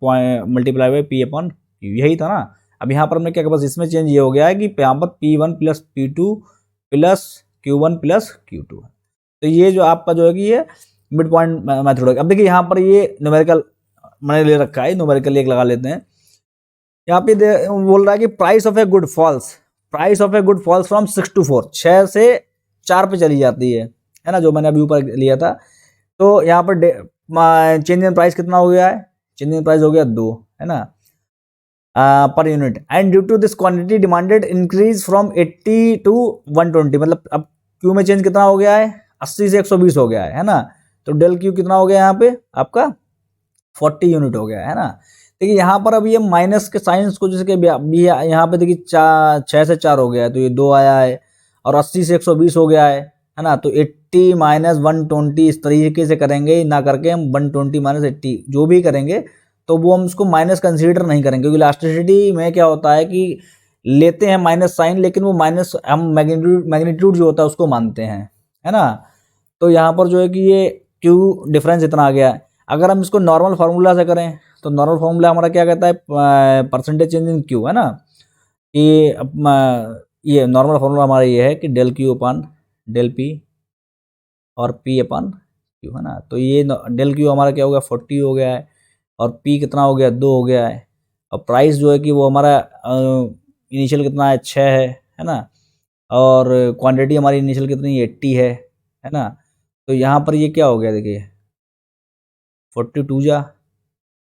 multiply by P upon Q, यही था ना। अब यहाँ पर हमने क्या, बस इसमें चेंज ये हो गया है कि यहाँ पर P1 plus P2 plus Q1 plus Q2 है। तो ये जो आपका जो है कि ये मिड पॉइंट मेथड होगा। अब देखिए यहाँ पर ये न्यूमेरिकल मैंने ले रखा है, न्यूमेरिकल एक लगा लेते हैं। यहाँ पे बोल रहा है कि price of a good falls, price of a good falls from 6 to 4, 6 से 4 पे चली जाती है ना, जो मैंने अभी ऊपर लिया था। तो यहाँ पर चेंज इन प्राइस कितना हो गया है, चेंज इन प्राइस हो गया 2, है ना, per unit. And due to this quantity demanded increase from 80 to 120, मतलब अब क्यू में चेंज कितना हो गया है, 80 से 120 हो गया है ना। तो डेल क्यू कितना हो गया यहाँ पे आपका 40 यूनिट हो गया है ना। देखिए यहाँ पर अब ये माइनस के साइंस को जैसे कि यहाँ पे देखिए 6 से 4 हो गया है, तो ये 2 आया है, और 80 से 120 हो गया है ना। तो 80 माइनस 120 इस तरीके से करेंगे, ना करके हम 120 माइनस 80 जो भी करेंगे तो वो हम उसको माइनस कंसीडर नहीं करेंगे, क्योंकि इलास्टिसिटी में क्या होता है कि लेते हैं माइनस साइन, लेकिन वो माइनस हम मैग्नीट्यूड जो होता है उसको मानते हैं, है ना। तो यहाँ पर जो है कि ये क्यू डिफरेंस इतना आ गया है। अगर हम इसको नॉर्मल फार्मूला से करें तो नॉर्मल फार्मूला हमारा क्या कहता है, परसेंटेज चेंज इन क्यू, है ना। ये नॉर्मल फार्मूला हमारा ये है कि del Q upon del P और पी अपान क्यू, है ना। तो ये डेल क्यू हमारा क्या हो गया 40 हो गया है, और पी कितना हो गया 2 हो गया है, और प्राइस जो है कि वो हमारा इनिशियल कितना है 6 है ना, और क्वांटिटी हमारी इनिशियल कितनी 80 है ना। तो यहाँ पर ये क्या हो गया देखिए 42 जा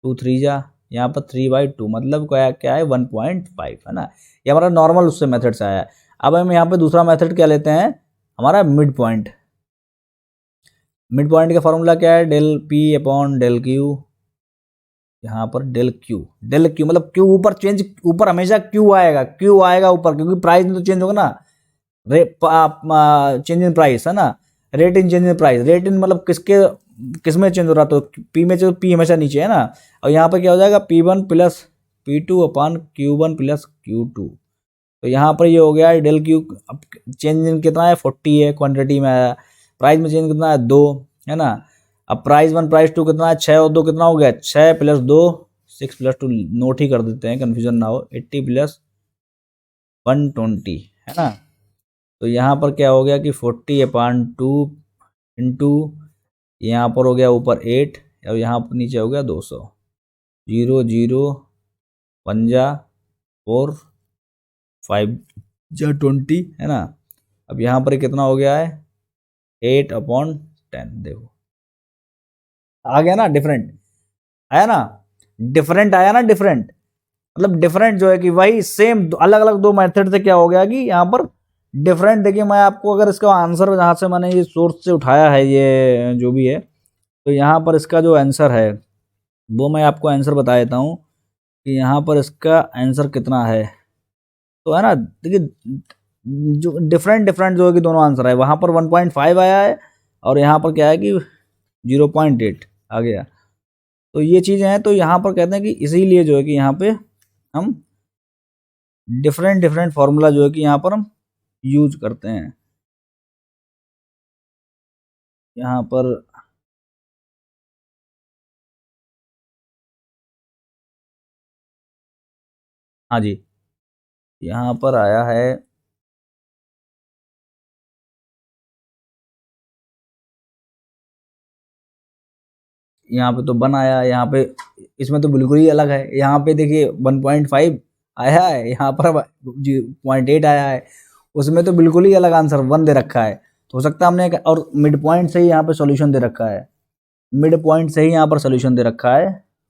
2 3 जा, यहाँ पर 3/2, मतलब क्या है 1.5, है ना। ये हमारा नॉर्मल उससे मेथड से आया है। अब हम यहाँ पे दूसरा मेथड क्या लेते हैं, हमारा मिड पॉइंट। मिड पॉइंट का फॉर्मूला क्या है, del P upon del Q, यहाँ पर डेल क्यू मतलब क्यू ऊपर चेंज, ऊपर हमेशा क्यू आएगा ऊपर, क्योंकि प्राइस में तो चेंज होगा ना, चेंज इन प्राइस, है ना। Rate in change in price, rate in मतलब किस में चेंज हो रहा, तो पी में, तो पी हमेशा नीचे है ना। और यहाँ पर क्या हो जाएगा P1 प्लस P2 अपान Q1 प्लस Q2। तो यहाँ पर ये हो गया है डेल क्यू, अब चेंज इन कितना है 40 है, क्वांटिटी में आया, प्राइस में चेंज कितना है 2, है ना। अब प्राइस 1 प्राइस 2 कितना है 6 और 2 कितना हो गया 6 प्लस 2 6 प्लस 2, नोट ही कर देते हैं कन्फ्यूजन ना हो, 80 प्लस 120, है ना। तो यहाँ पर क्या हो गया कि 40 अपान 2 इंटू, यहाँ पर हो गया ऊपर 8 और यहाँ पर नीचे हो गया 200, 0 0 1 जा 4 5 जा 20, है ना। अब यहाँ पर कितना हो गया है 8/10, देखो आ गया ना, डिफरेंट आया ना, डिफरेंट आया ना, डिफरेंट मतलब डिफरेंट जो है कि वही सेम अलग अलग दो मेथड से क्या हो गया कि यहाँ पर डिफरेंट। देखिए मैं आपको अगर इसका आंसर जहाँ से मैंने ये सोर्स से उठाया है ये जो भी है, तो यहाँ पर इसका जो आंसर है वो मैं आपको आंसर बता देता हूँ कि यहाँ पर इसका आंसर कितना है। तो है ना, देखिए जो डिफरेंट डिफरेंट जो है कि दोनों आंसर है, वहाँ पर 1.5 आया है और यहाँ पर क्या है कि 0.8 आ गया। तो ये चीज़ें हैं, तो यहाँ पर कहते हैं कि इसीलिए जो है कि यहाँ पे हम डिफरेंट डिफरेंट फार्मूला जो है कि यहाँ पर हम यूज करते हैं। यहाँ पर हाँ जी, यहाँ पर आया है, यहाँ पे तो 1 आया है, यहाँ पे इसमें तो बिल्कुल ही अलग है। यहाँ पे देखिए 1.5 आया है, यहाँ पर 0.8 आया है, उसमें तो बिल्कुल ही अलग आंसर 1 दे रखा है। तो हो सकता है हमने और मिड पॉइंट से ही यहाँ पे सॉल्यूशन दे रखा है, मिड पॉइंट से ही यहाँ पर सॉल्यूशन दे रखा है,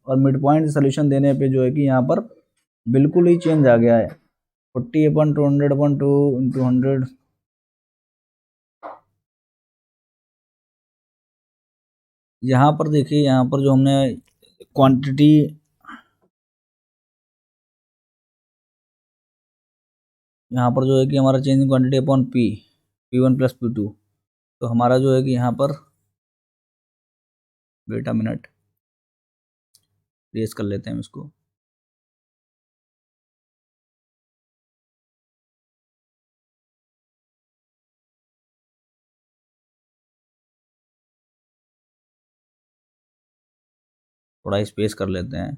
और मिड पॉइंट से सॉल्यूशन देने पे जो है कि यहाँ पर बिल्कुल ही चेंज आ गया है। 40/200/2 इंटू 100, यहाँ पर देखिए यहाँ पर जो हमने क्वांटिटी, यहाँ पर जो है कि हमारा change in quantity upon P1 plus P2, तो हमारा जो है कि यहाँ पर वेट अ मिनट रेस कर लेते हैं इसको। थोड़ा स्पेस कर लेते हैं।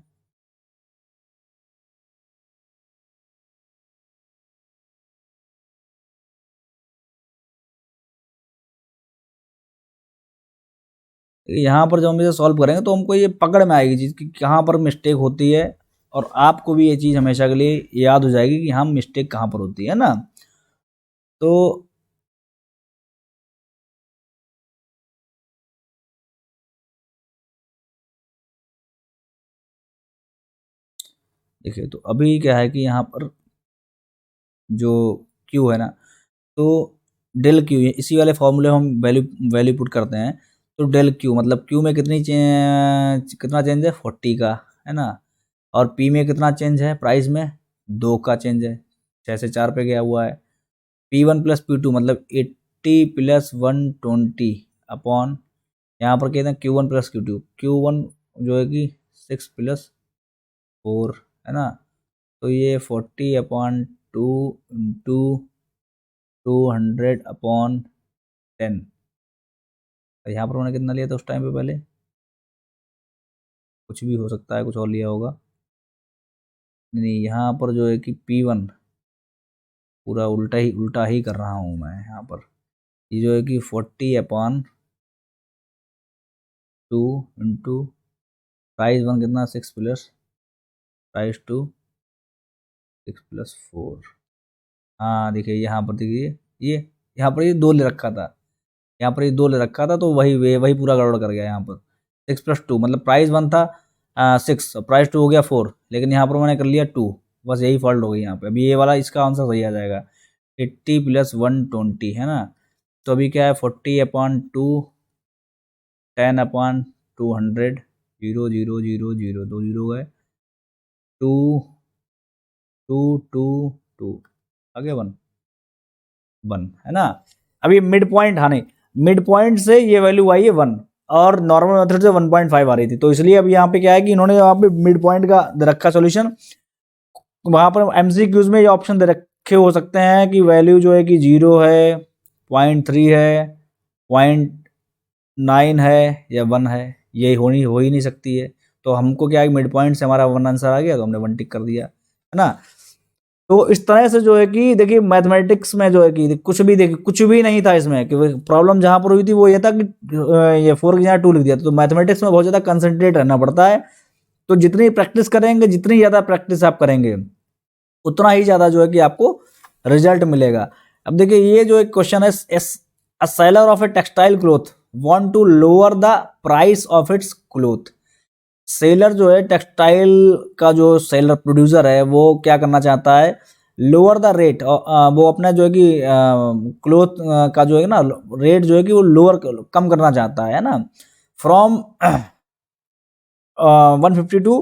यहाँ पर जब हम इसे सॉल्व करेंगे तो हमको ये पकड़ में आएगी चीज़ कि कहाँ पर मिस्टेक होती है, और आपको भी ये चीज़ हमेशा के लिए याद हो जाएगी कि हम मिस्टेक कहाँ पर होती है ना। तो देखिए, तो अभी क्या है कि यहाँ पर जो क्यू है ना, तो डेल क्यू, इसी वाले फॉर्मूले हम वैल्यू वैल्यू पुट करते हैं। तो डेल क्यू मतलब क्यू में कितना चेंज है 40 का, है ना, और पी में कितना चेंज है प्राइस में 2 का चेंज है, 6 से 4 पे गया हुआ है। P1 प्लस P2 मतलब 80 प्लस 120 अपॉन, यहाँ पर कहते हैं Q1 प्लस Q2, Q1 जो है कि 6 प्लस 4, है ना, तो ये 40 अपॉन 2 इंटू 200 अपॉन 10। यहाँ पर मैंने कितना लिया था उस टाइम पे, पहले कुछ भी हो सकता है, कुछ और लिया होगा, नहीं यहाँ पर जो है कि P1 पूरा उल्टा ही कर रहा हूँ मैं यहाँ पर। ये जो है कि 40 अपॉन 2 इंटू प्राइस 1 कितना 6 प्लस प्राइस 2 6 प्लस 4। हाँ देखिए यहाँ पर, देखिए ये यहाँ पर ये 2 ले रखा था, यहाँ पर ये 2 ले रखा था, तो वही पूरा गड़बड़ कर गया यहाँ पर। 6 प्लस 2 मतलब प्राइस 1 था 6, प्राइस 2 हो गया 4, लेकिन यहाँ पर मैंने कर लिया 2, बस यही फॉल्ट हो गई यहाँ पे। अभी ये वाला इसका आंसर सही आ जाएगा, 80 प्लस 120, है ना। तो अभी क्या है 40 अपॉन 2 10 अपॉन 200, 0 0 0 0 2 0 गए, 2 2 2 2 आगे 1 1, है ना। अभी मिड पॉइंट, हाँ नहीं, मिड पॉइंट से ये वैल्यू आई है 1, और नॉर्मल मेथड से 1.5 आ रही थी, तो इसलिए अभी यहाँ पे क्या है कि इन्होंने यहाँ पे मिड पॉइंट का दे रखा सोल्यूशन। वहाँ पर एमसीक्यूज में ये ऑप्शन दे रखे हो सकते हैं कि वैल्यू जो है कि 0 है, 0.3 है, 0.9 है, या 1 है, ये हो ही नहीं सकती है। तो हमको क्या है मिड पॉइंट से हमारा 1 आंसर आ गया, तो हमने 1 टिक कर दिया, है ना। तो इस तरह से जो है कि देखिए मैथमेटिक्स में जो है कि देखिए कुछ भी नहीं था इसमें, कि प्रॉब्लम जहां पर हुई थी वो ये था कि ये 4 की जगह 2 लिख दिया। तो मैथमेटिक्स में बहुत ज़्यादा कंसंट्रेट रहना पड़ता है। तो जितनी प्रैक्टिस करेंगे, जितनी ज़्यादा प्रैक्टिस आप करेंगे, उतना ही ज़्यादा जो है कि आपको रिजल्ट मिलेगा। अब देखिए ये जो एक क्वेश्चन है, a seller of a textile cloth want to lower the price of its cloth. Seller जो है टेक्सटाइल का, जो सेलर प्रोड्यूसर है, वो क्या करना चाहता है, लोअर द रेट, वो अपना जो है कि क्लोथ का जो है ना रेट जो है कि वो लोअर कम करना चाहता है ना, फ्रॉम 150 टू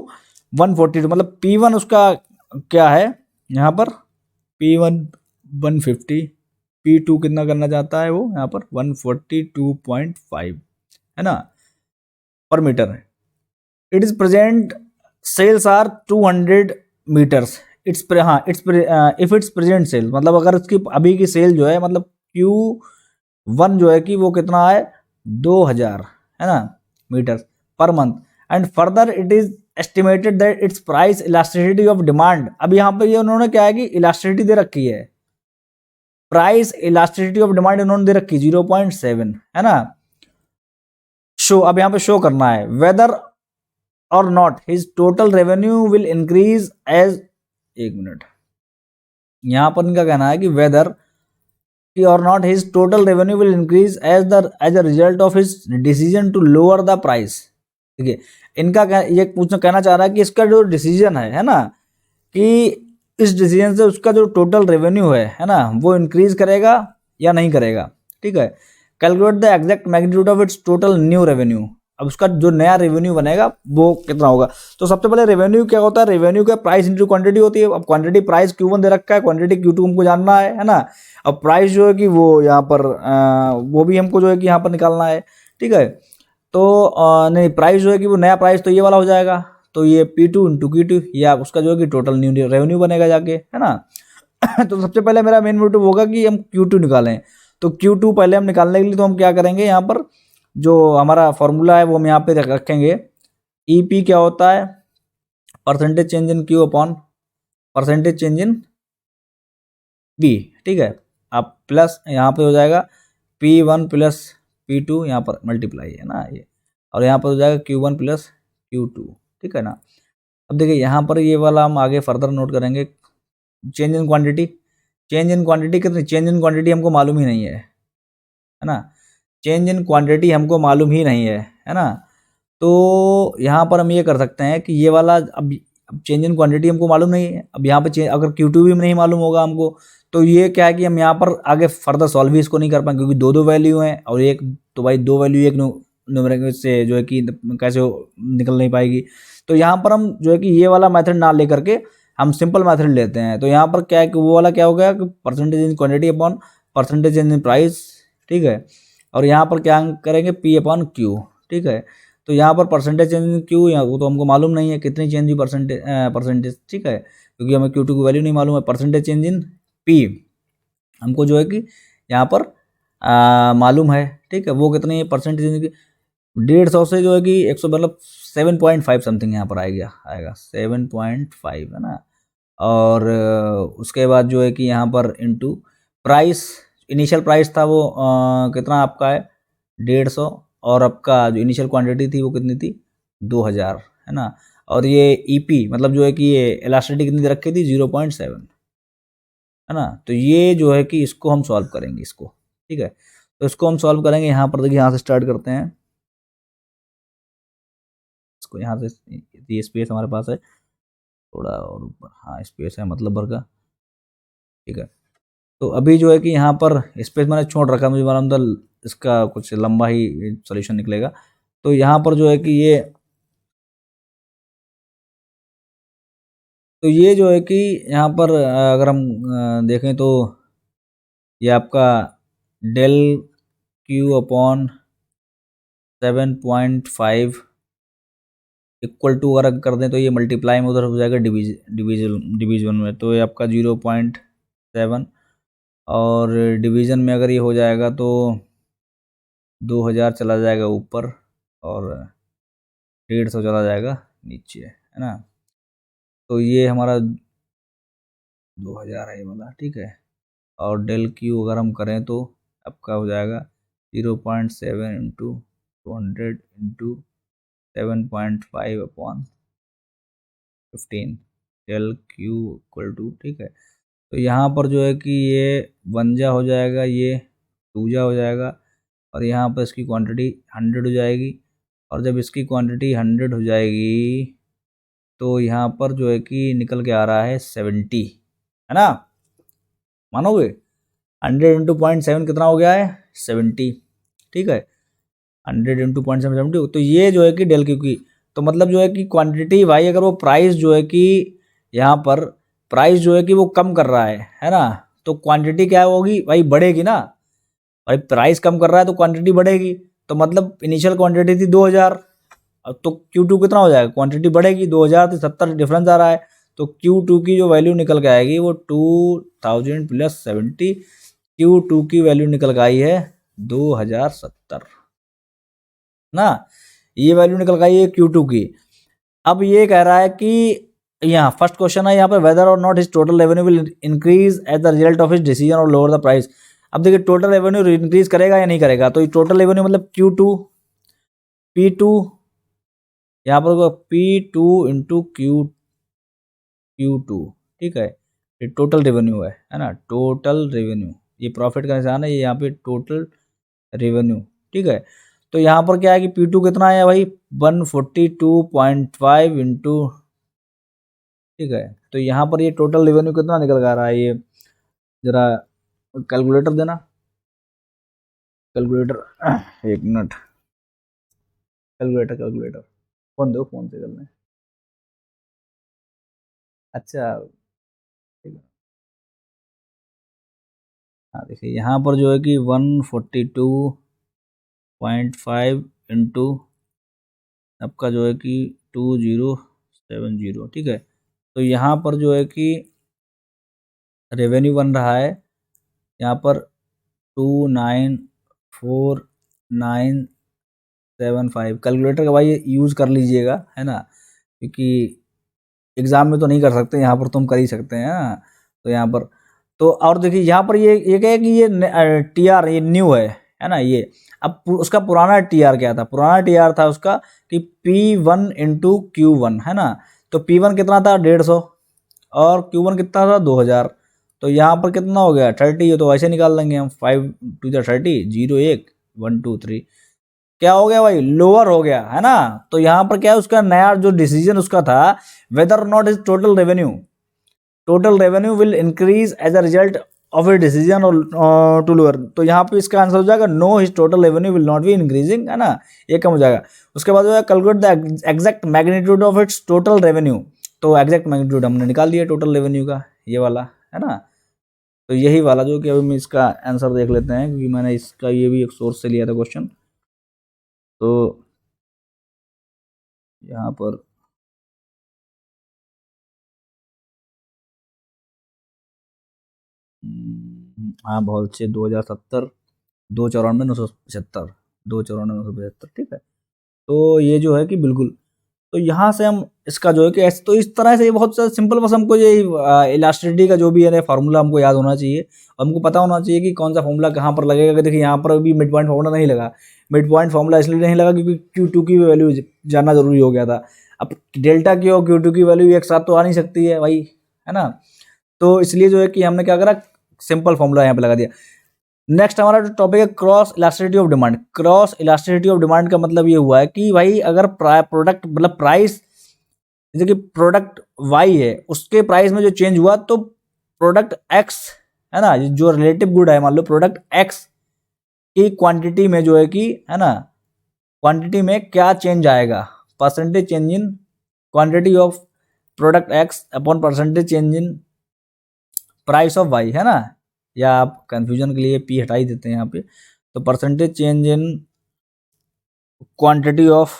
142, मतलब P1 उसका क्या है यहाँ पर, P1 150, P2 कितना करना चाहता है वो यहाँ पर 142.5, है ना, पर मीटर है। It is present sales are 200 metres, if its present sale, मतलब अगर इसकी अभी की सेल जो है, मतलब Q1 जो है कि वो कितना है 2000, है ना, metre per month, and further it is estimated that its price elasticity of demand. अब यहाँ पर ये उन्होंने क्या है कि इलास्टिसिटी दे रखी है, प्राइस इलास्टिसिटी ऑफ डिमांड उन्होंने दे रखी 0.7, है ना। शो, अब यहाँ पे शो करना है whether or not his total revenue will increase as, एक मिनट, यहां पर इनका कहना है कि whether or not his total revenue will increase as a result of his decision to lower the price. ठीक है, इनका ये पूछना कहना चाह रहा है कि इसका जो डिसीजन है ना, कि इस डिसीजन से उसका जो टोटल रेवेन्यू है ना, वो इंक्रीज करेगा या नहीं करेगा। ठीक है, calculate the exact magnitude of its total new revenue. अब उसका जो नया रेवेन्यू बनेगा वो कितना होगा। तो सबसे पहले रेवेन्यू क्या होता है, रेवेन्यू का प्राइस इंटू क्वांटिटी होती है। अब क्वांटिटी प्राइस Q1 दे रखा है, क्वांटिटी Q2 हमको जानना है ना। अब प्राइस जो है कि वो यहाँ पर वो भी हमको जो है कि यहाँ पर निकालना है। ठीक है, तो नहीं, प्राइस जो है कि वो नया प्राइस तो ये वाला हो जाएगा, तो ये P2 इंटू Q2, या उसका जो है कि टोटल न्यू रेवेन्यू बनेगा जाके, है ना। तो सबसे पहले मेरा मेन मोटिव होगा कि हम Q2 निकालें। तो Q2 पहले हम निकालने के लिए तो हम क्या करेंगे, यहाँ पर जो हमारा फॉर्मूला है वो हम यहाँ पे रखेंगे। EP क्या होता है, परसेंटेज चेंज इन Q अपॉन परसेंटेज चेंज इन B। ठीक है, अब प्लस यहाँ पे हो जाएगा P1 प्लस P2, यहाँ पर मल्टीप्लाई है ना, ये और यहाँ पर हो जाएगा Q1 प्लस Q2, ठीक है ना। अब देखिए यहाँ पर ये वाला हम आगे फर्दर नोट करेंगे। Change in quantity, change in quantity कितनी, चेंज इन क्वांटिटी हमको मालूम ही नहीं है ना, चेंज इन क्वांटिटी हमको मालूम ही नहीं है ना। तो यहाँ पर हम ये कर सकते हैं कि ये वाला अब चेंज इन क्वांटिटी हमको मालूम नहीं है, अब यहाँ पे अगर Q2 भी नहीं मालूम होगा हमको, तो ये क्या है कि हम यहाँ पर आगे फर्दर सॉल्व भी इसको नहीं कर पाएंगे, क्योंकि दो दो वैल्यू हैं और एक तो भाई दो वैल्यू एक न्यूमेरिकल से जो है कि कैसे निकल नहीं पाएगी। तो यहाँ पर हम जो है कि ये वाला मेथड ना लेकर के हम सिंपल मेथड लेते हैं। तो यहाँ पर क्या है कि वो वाला क्या हो गया कि percentage in quantity upon percentage in price, ठीक है। और यहाँ पर क्या करेंगे P अपॉन Q, ठीक है। तो यहाँ पर परसेंटेज चेंज इन Q, वो तो हमको मालूम नहीं है कितनी चेंज हुई परसेंटेज, ठीक है, क्योंकि हमें Q2 की वैल्यू नहीं मालूम है। परसेंटेज चेंज इन P हमको जो है कि यहाँ पर मालूम है, ठीक है, वो कितनी परसेंटेज की 150 से जो है कि 100 मतलब 7.5 समथिंग यहाँ पर आएगा 7.5 है ना। और उसके बाद जो है कि यहाँ पर इनटू प्राइस, इनिशियल प्राइस था वो कितना आपका है 150, और आपका जो इनिशियल क्वांटिटी थी वो कितनी थी 2000 है ना। और ये ईपी मतलब जो है कि ये इलास्टिसिटी कितनी दे रखी थी 0.7 है ना। तो ये जो है कि इसको हम सॉल्व करेंगे इसको, ठीक है। तो इसको हम सॉल्व करेंगे। यहाँ पर देखिए यहाँ से स्टार्ट करते हैं इसको, यहाँ से ये स्पेस हमारे पास है थोड़ा और ऊपर, हाँ स्पेस है मतलब भर का, ठीक है। तो अभी जो है कि यहाँ पर स्पेस मैंने छोड़ रखा, मुझे मालूम था इसका कुछ लंबा ही सॉल्यूशन निकलेगा। तो यहाँ पर जो है कि ये जो है कि यहाँ पर अगर हम देखें तो ये आपका del Q upon 7.5 equal to अगर कर दें तो ये मल्टीप्लाई में उधर हो जाएगा डिवीजन में, तो ये आपका 0.7, और डिवीज़न में अगर ये हो जाएगा तो 2000 चला जाएगा ऊपर और 150 चला जाएगा नीचे, है ना। तो ये हमारा 2000 है ये वाला, ठीक है। और डेल Q अगर हम करें तो आपका हो जाएगा 0.7 into 200 into 7.5 upon 15 del Q equal to, ठीक है। तो यहाँ पर जो है कि ये 1 जा हो जाएगा, ये 2 जा हो जाएगा, और यहाँ पर इसकी क्वांटिटी 100 हो जाएगी। और जब इसकी क्वांटिटी 100 हो जाएगी तो यहाँ पर जो है कि निकल के आ रहा है 70, है ना, मानोगे 100 इंटू 0.7 कितना हो गया है 70, ठीक है। 100 इंटू 0.7 70, तो ये जो है कि डेल Q की, तो मतलब जो है कि क्वांटिटी भाई अगर वो प्राइस जो है कि यहाँ पर प्राइस जो है कि वो कम कर रहा है ना, तो क्वांटिटी क्या होगी भाई बढ़ेगी ना। भाई प्राइस कम कर रहा है तो क्वांटिटी बढ़ेगी, तो मतलब इनिशियल क्वांटिटी थी 2000, अब तो Q2 कितना हो जाएगा, क्वांटिटी बढ़ेगी 2000 से 70 डिफरेंस आ रहा है, तो Q2 की जो वैल्यू निकल के आएगी वो 2000 प्लस 70, Q2 की वैल्यू निकल के आई है 2070 ना, ये वैल्यू निकल के आई है Q2 की। अब ये कह रहा है कि यहाँ फर्स्ट क्वेश्चन है यहाँ पे, whether or not his total revenue will increase as the result of his decision or lower the price. अब देखिए टोटल रेवेन्यू इंक्रीज करेगा या नहीं करेगा, तो ये टोटल रेवेन्यू मतलब Q2 P2, यहाँ पर होगा P2 इंटू Q2, ठीक है। ये टोटल रेवेन्यू है ना, टोटल रेवेन्यू, ये प्रॉफिट का निशान है, ये यहाँ पे टोटल रेवेन्यू, ठीक है। तो यहाँ पर क्या है कि P2 कितना है भाई 142.5 इंटू, ठीक है। तो यहाँ पर ये टोटल रेवेन्यू कितना निकल कर आ रहा है, ये जरा कैलकुलेटर देना, कैलकुलेटर एक मिनट, कैलकुलेटर फोन दो, फोन से करना है, अच्छा ठीक है। हाँ देखिए यहाँ पर जो है कि 142.5 इंटू आपका जो है कि 2070, ठीक है। तो यहाँ पर जो है कि रेवेन्यू बन रहा है यहाँ पर 294,975। कैलकुलेटर का भाई यूज़ कर लीजिएगा, है ना, क्योंकि एग्ज़ाम में तो नहीं कर सकते, यहाँ पर तुम कर ही सकते हैं। हाँ तो यहाँ पर तो और देखिए यहाँ पर ये क्या है कि ये TR ये न्यू है, है ना ये। अब उसका पुराना TR क्या था, पुराना TR था उसका कि P1 इंटू Q1, है ना। तो P1 कितना था 150 और Q1 कितना था 2000, तो यहाँ पर कितना हो गया 30, ये तो ऐसे निकाल लेंगे हम, 5 2 30, 0 1 1 2 3, क्या हो गया भाई लोअर हो गया, है ना। तो यहाँ पर क्या है उसका नया जो डिसीजन उसका था, whether not is total revenue will increase as a result of a decision to lower, तो यहाँ पे इसका आंसर हो जाएगा no, his total revenue will not be increasing, है ना, ये कम हो जाएगा। उसके बाद जो है calculate the exact magnitude of its total revenue, तो एग्जैक्ट मैग्नीट्यूड हमने निकाल दिया टोटल रेवेन्यू का, ये वाला, है ना। तो यही वाला जो कि अभी हम इसका आंसर देख लेते हैं, क्योंकि मैंने इसका ये भी एक सोर्स से लिया था क्वेश्चन। तो यहाँ पर हाँ बहुत अच्छे, 2070 294 975, 294 975, ठीक है। तो ये जो है कि बिल्कुल, तो यहाँ से हम इसका जो है कि ऐसे, तो इस तरह से ये बहुत सिंपल, बस हमको ये इलास्टिसिटी का जो भी है फार्मूला हमको याद होना चाहिए, और हमको पता होना चाहिए कि कौन सा फार्मूला कहाँ पर लगेगा। कि देखिए यहाँ पर अभी मिड पॉइंट फार्मूला नहीं लगा, मिड पॉइंट फार्मूला इसलिए नहीं लगा क्योंकि Q2 की वैल्यू जानना जरूरी हो गया था। अब डेल्टा की और Q2 की वैल्यू एक साथ तो आ नहीं सकती है भाई, है ना। तो इसलिए जो है कि हमने क्या करा, सिंपल फार्मूला यहाँ पे लगा दिया। नेक्स्ट हमारा जो टॉपिक है cross elasticity of demand. Cross elasticity of demand का मतलब ये हुआ है कि भाई अगर प्रोडक्ट मतलब प्राइस, जैसे कि प्रोडक्ट वाई है उसके प्राइस में जो चेंज हुआ, तो प्रोडक्ट एक्स, है ना, जो रिलेटिव गुड है, मान लो प्रोडक्ट एक्स की क्वांटिटी में जो है कि, है ना, क्वांटिटी में क्या चेंज आएगा, percentage change in quantity of product X upon percentage change in price of Y, है ना। या आप कंफ्यूजन के लिए पी हटा ही देते हैं यहाँ पे, तो percentage change in quantity of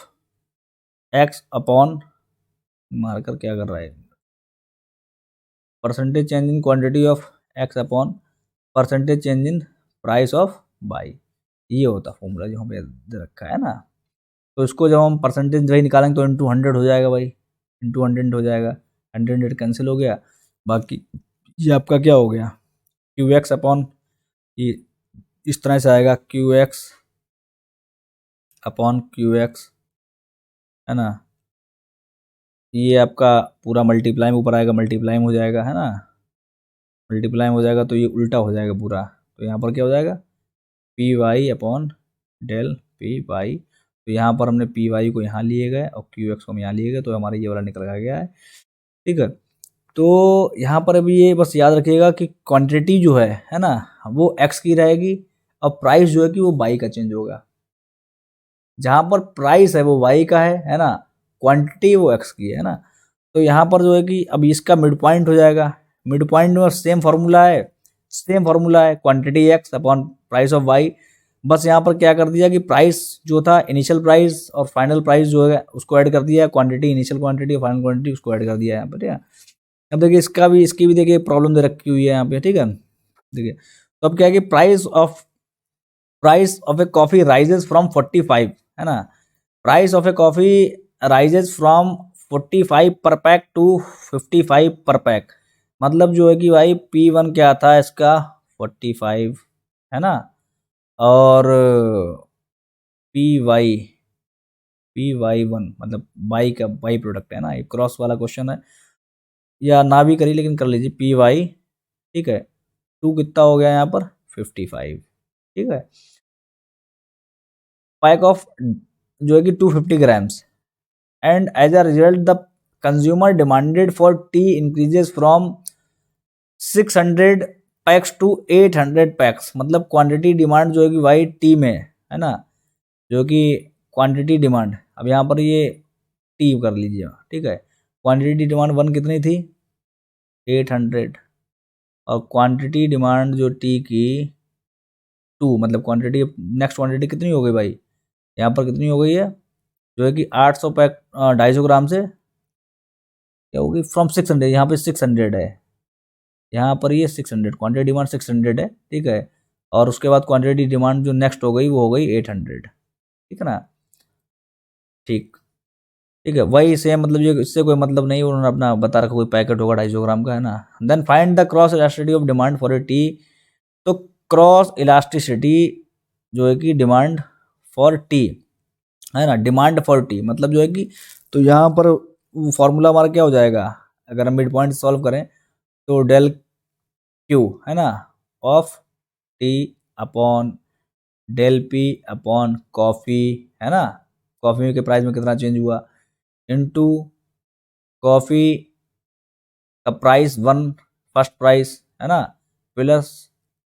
X upon, marker क्या कर रहा है, percentage change in quantity of X upon percentage change in price of Y, ये होता फॉर्मूला जो हमें दे रखा है ना। तो इसको जब हम परसेंटेज वही निकालेंगे तो इंटू 100 हो जाएगा भाई, इंटू 100 हो जाएगा, 100 कैंसिल हो गया, बाकी ये आपका क्या हो गया क्यू एक्स अपॉन, ये इस तरह से आएगा Q x upon Q x, है ना। ये आपका पूरा मल्टीप्लाई में ऊपर आएगा, मल्टीप्लाई में हो जाएगा, है ना, मल्टीप्लाई में हो जाएगा, तो ये उल्टा हो जाएगा पूरा। तो यहाँ पर क्या हो जाएगा P Y upon del P Y, तो यहाँ पर हमने पी वाई को यहाँ लिए गए और क्यू एक्स को हम यहाँ लिए गए, तो हमारा ये वाला निकल गया है, ठीक है। तो यहाँ पर अभी ये बस याद रखिएगा कि क्वांटिटी जो है ना, वो एक्स की रहेगी, और प्राइस जो है कि वो वाई का चेंज होगा। जहाँ पर प्राइस है वो वाई का है ना, क्वांटिटी वो एक्स की है ना। तो यहाँ पर जो है कि अब इसका मिड पॉइंट हो जाएगा, मिड पॉइंट में सेम फार्मूला है, quantity X upon price of Y. बस यहाँ पर क्या कर दिया कि प्राइस जो था इनिशियल प्राइस और फाइनल प्राइस जो है उसको ऐड कर दिया, क्वांटिटी इनिशियल क्वांटिटी और फाइनल क्वांटिटी उसको ऐड कर दिया यहाँ पर, ठीक है। अब देखिए इसकी भी देखिए प्रॉब्लम दे रखी हुई है यहाँ पे, ठीक है। देखिए तो अब क्या है कि price of A coffee rises from 45, है ना, price of A coffee rises from 45 पर पैक टू 55 पर पैक। मतलब जो है कि भाई P1 क्या था इसका 45, है ना, और PY1 मतलब बाई का बाई प्रोडक्ट है ना, ये क्रॉस वाला क्वेश्चन है, या ना भी करिए लेकिन कर लीजिए PY, ठीक है। 2 कितना हो गया यहाँ पर 55, ठीक है। पैक ऑफ जो है कि 250 grams, and as a result the consumer demanded for tea increases from 600 packs to 800 packs. मतलब क्वांटिटी डिमांड जो है कि भाई टी में, है ना, जो कि क्वांटिटी डिमांड, अब यहाँ पर ये टी कर लीजिए, ठीक है। क्वांटिटी डिमांड 1 कितनी थी 800, और क्वांटिटी डिमांड जो टी की 2, मतलब क्वांटिटी नेक्स्ट क्वांटिटी कितनी हो गई भाई, यहाँ पर कितनी हो गई है जो है कि 800 पैक 250 ग्राम से क्या होगी फ्रॉम 600, यहाँ पे 600 है, यहाँ पर ये 600 क्वांटिटी डिमांड 600 है, ठीक है। और उसके बाद क्वांटिटी डिमांड जो नेक्स्ट हो गई वो हो गई 800, ठीक है ना, ठीक है। वही सेम, मतलब ये इससे कोई मतलब नहीं, उन्होंने अपना बता रखा कोई पैकेट होगा 250 ग्राम का, है ना। Then find the cross elasticity of demand for a tea. तो क्रॉस इलास्टिसिटी जो है कि डिमांड फॉर टी, है ना, डिमांड फॉर टी मतलब जो है कि, तो यहाँ पर फॉर्मूला हमारा क्या हो जाएगा, अगर हम मिड पॉइंट सॉल्व करें तो डेल क्यू, है ना, of tea upon del P upon coffee, है ना, कॉफ़ी के प्राइस में कितना चेंज हुआ, इनटू कॉफ़ी का प्राइस 1 फर्स्ट प्राइस, है ना, प्लस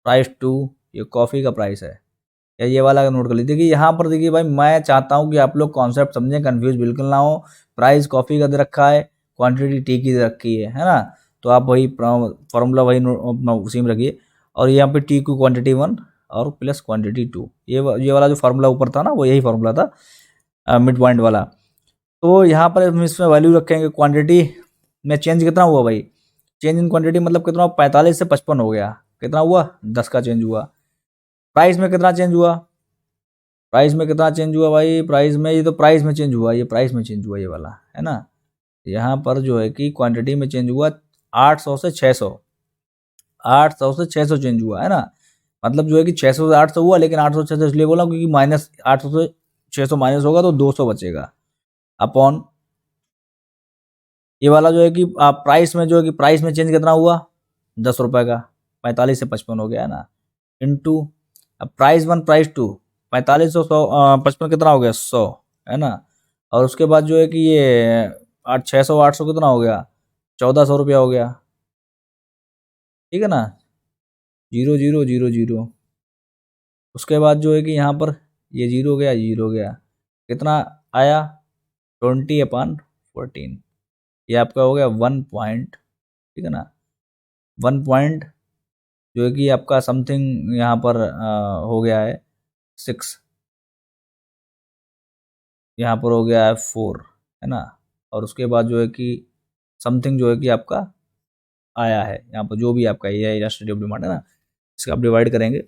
प्राइस 2 ये कॉफ़ी का प्राइस है, या ये वाला नोट कर लीजिए। देखिए यहाँ पर देखिए भाई, मैं चाहता हूँ कि आप लोग कॉन्सेप्ट समझें, कंफ्यूज बिल्कुल ना हो। प्राइस कॉफ़ी का दे रखा है, क्वांटिटी टी की दे रखी है ना, तो आप वही फार्मूला वही अपना उसी में रखिए, और यहाँ पे टी की क्वांटिटी 1 और प्लस क्वांटिटी 2, ये वाला जो फार्मूला ऊपर था ना, वो यही फार्मूला था मिड पॉइंट वाला। तो यहाँ पर हम इसमें वैल्यू रखेंगे, क्वांटिटी में चेंज कितना हुआ भाई, चेंज इन क्वांटिटी मतलब कितना, 45 से 55 हो गया, कितना हुआ, 10 का चेंज हुआ। प्राइस में कितना चेंज हुआ, प्राइस में कितना चेंज हुआ भाई, प्राइस में, ये तो प्राइस में चेंज हुआ, ये प्राइस में चेंज हुआ ये वाला, है ना। यहाँ पर जो है कि क्वांटिटी में चेंज हुआ 800 से 600, 800 से 600 चेंज हुआ, है ना, मतलब जो है कि 600 से 800 हुआ, लेकिन 800 से 600 इसलिए बोला क्योंकि माइनस 800 से 600 माइनस होगा तो 200 बचेगा, अपॉन ये वाला जो है कि प्राइस में जो है कि प्राइस में चेंज कितना हुआ, 10 रुपये का, 45 से 55 हो गया, है ना, इनटू अब प्राइस 1 प्राइस 2, 45 सौ 55 कितना हो गया, 100, है ना, और उसके बाद जो है कि ये 600 800 कितना हो गया, 1400 रुपया हो गया, ठीक है ना, 0 0 0 0, उसके बाद जो है कि यहाँ पर ये 0 गया, 0 गया, कितना आया, 20/14, ये आपका हो गया 1 पॉइंट, ठीक है ना, 1 पॉइंट जो है कि आपका समथिंग यहाँ पर हो गया है 6, यहाँ पर हो गया है 4, है ना, और उसके बाद जो है कि समथिंग जो है कि आपका आया है यहाँ पर, जो भी आपका ये इलास्टिसिटी ऑफ डिमांड है ना, इसका आप डिवाइड करेंगे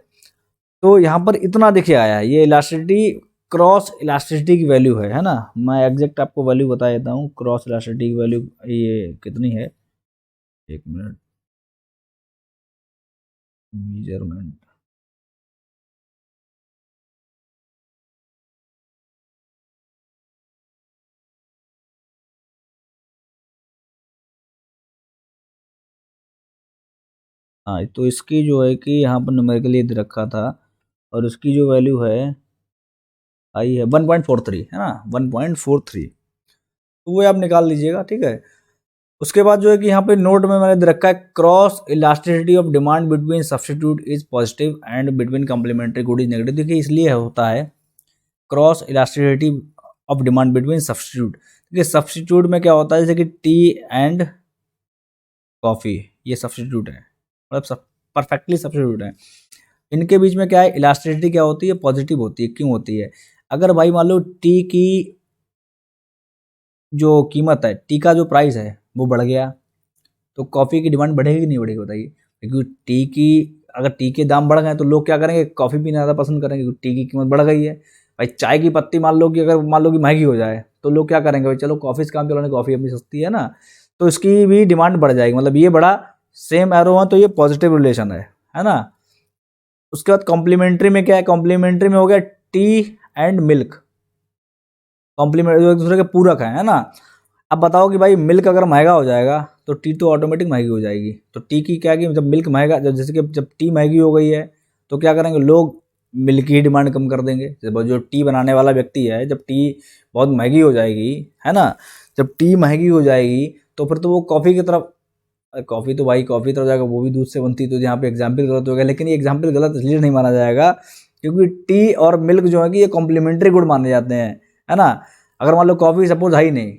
तो यहाँ पर इतना देखिए आया है, ये इलास्टिसिटी क्रॉस इलास्टिसिटी की वैल्यू है ना, मैं एग्जैक्ट आपको वैल्यू बता देता हूँ, क्रॉस इलास्टिसिटी की वैल्यू ये कितनी है, 1 मिनट, मेजरमेंट, हाँ तो इसकी जो है कि यहाँ पर न्यूमेरिकली दे रखा था, और उसकी जो वैल्यू है आई है 1.43, है ना, 1.43, तो वो आप निकाल लीजिएगा, ठीक है। उसके बाद जो है कि यहाँ पे नोट में मैंने दे रखा है, cross elasticity of demand between substitute is positive and between complementary good is negative. देखिए इसलिए होता है cross elasticity of demand between substitute, देखिए सब्स्टिट्यूट में क्या होता है, जैसे कि टी एंड कॉफ़ी, ये सब्स्टिट्यूट है, मतलब सब परफेक्टली सब्स्टिट्यूट है, इनके बीच में क्या है, इलास्टिसिटी क्या होती है, पॉजिटिव होती है, क्यों होती है, अगर भाई मान लो टी की जो कीमत है, टी का जो प्राइस है वो बढ़ गया, तो कॉफ़ी की डिमांड बढ़ेगी कि नहीं बढ़ेगी बताइए, क्योंकि टी की, अगर टी के दाम बढ़ गए तो लोग क्या करेंगे, कॉफ़ी पीना ज़्यादा पसंद करेंगे, क्योंकि टी की कीमत बढ़ गई है। भाई चाय की पत्ती मान लो कि, अगर मान लो कि महंगी हो जाए तो लोग क्या करेंगे, भाई चलो कॉफ़ी से काम चलाने, कॉफ़ी अपनी सस्ती है ना, तो इसकी भी डिमांड बढ़ जाएगी, मतलब ये बड़ा सेम एरो है, तो ये पॉजिटिव रिलेशन है ना। उसके बाद कॉम्प्लीमेंट्री में क्या है, कॉम्प्लीमेंट्री में हो गया टी एंड मिल्क, कॉम्प्लीमेंट एक दूसरे के पूरक है ना। अब बताओ कि भाई मिल्क अगर महंगा हो जाएगा तो टी तो ऑटोमेटिक महंगी हो जाएगी, तो टी की क्या, कि जब मिल्क महंगा, जैसे कि जब टी महंगी हो गई है तो क्या करेंगे लोग, मिल्क की डिमांड कम कर देंगे, जब जो टी बनाने वाला व्यक्ति है, जब टी बहुत महंगी हो जाएगी, है ना, जब टी महंगी हो जाएगी तो फिर तो वो कॉफ़ी की तरफ, कॉफ़ी तो भाई कॉफ़ी तरफ जाएगा, वो भी दूध से बनती, तो यहाँ पे एग्जाम्पल गलत हो गया, लेकिन ये एग्जाम्पल गलत इसलिए नहीं माना जाएगा क्योंकि टी और मिल्क जो है कि ये कॉम्प्लीमेंट्री गुड माने जाते हैं, है ना। अगर मान लो कॉफ़ी सपोज है ही नहीं,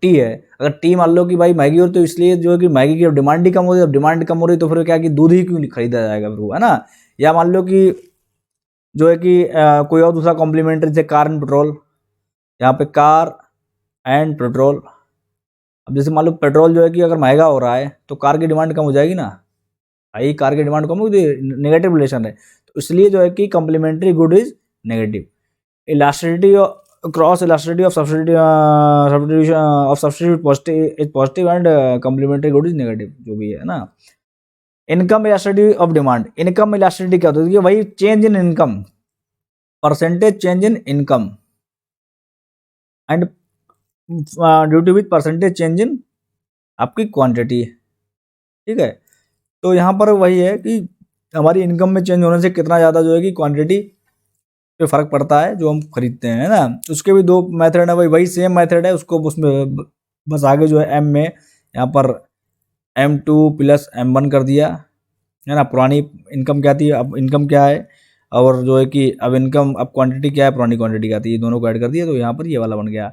टी है, अगर टी मान लो कि भाई महंगी हो, तो इसलिए जो है कि महंगी की डिमांड ही कम हो रही है, जब डिमांड कम हो रही तो फिर क्या कि दूध ही क्यों नहीं खरीदा जाएगा फिर वो, है ना। या मान लो कि जो है कि कोई और दूसरा कॉम्प्लीमेंट्री, जैसे कार एंड पेट्रोल, यहाँ पे कार एंड पेट्रोल, अब जैसे मान लो पेट्रोल जो है कि अगर महंगा हो रहा है तो कार की डिमांड कम हो जाएगी ना, भाई कार की डिमांड कम होगी, नेगेटिव रिलेशन है, तो इसलिए जो है कि complementary good is negative. Elasticity cross elasticity of substitution of substitute positive is positive and complementary good is negative, जो भी है ना। Income elasticity of demand, income elasticity क्या होती है, वही change in income, percentage change in income and due to with percentage change in आपकी quantity, ठीक है। तो यहाँ पर वही है कि हमारी इनकम में चेंज होने से कितना ज़्यादा जो है कि क्वांटिटी पे फर्क पड़ता है जो हम खरीदते हैं, है ना। उसके भी दो मेथड है, वही सेम मेथड है, उसको उसमें बस आगे जो है एम में यहाँ पर M2 प्लस M1 कर दिया, है ना। पुरानी इनकम क्या थी, अब इनकम क्या है, और जो है कि अब इनकम, अब क्वांटिटी क्या है, पुरानी क्वांटिटी क्या थी, ये दोनों को ऐड कर दिया, तो यहाँ पर ये वाला बन गया।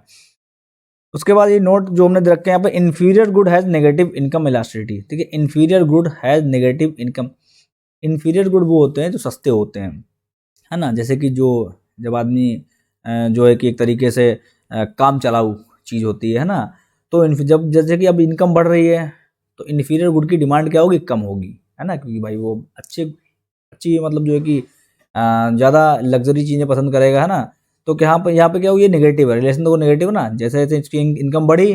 उसके बाद ये नोट जो हमने रखे हैं यहाँ पे, inferior good has negative income elasticity, ठीक है। Inferior good has negative income, inferior good वो होते हैं जो सस्ते होते हैं, है ना। जैसे कि जो जब आदमी जो है कि एक तरीके से काम चलाऊ चीज़ होती है ना, तो जब जैसे कि अब इनकम बढ़ रही है तो इन्फीरियर गुड की डिमांड क्या होगी, कम होगी, है ना। क्योंकि भाई वो अच्छी मतलब जो है कि ज़्यादा लग्जरी चीज़ें पसंद करेगा, है ना। तो यहाँ पे क्या होगी, ये नेगेटिव है, रिलेशन तो वो नेगेटिव है ना। जैसे जैसे इसकी इनकम बढ़ी,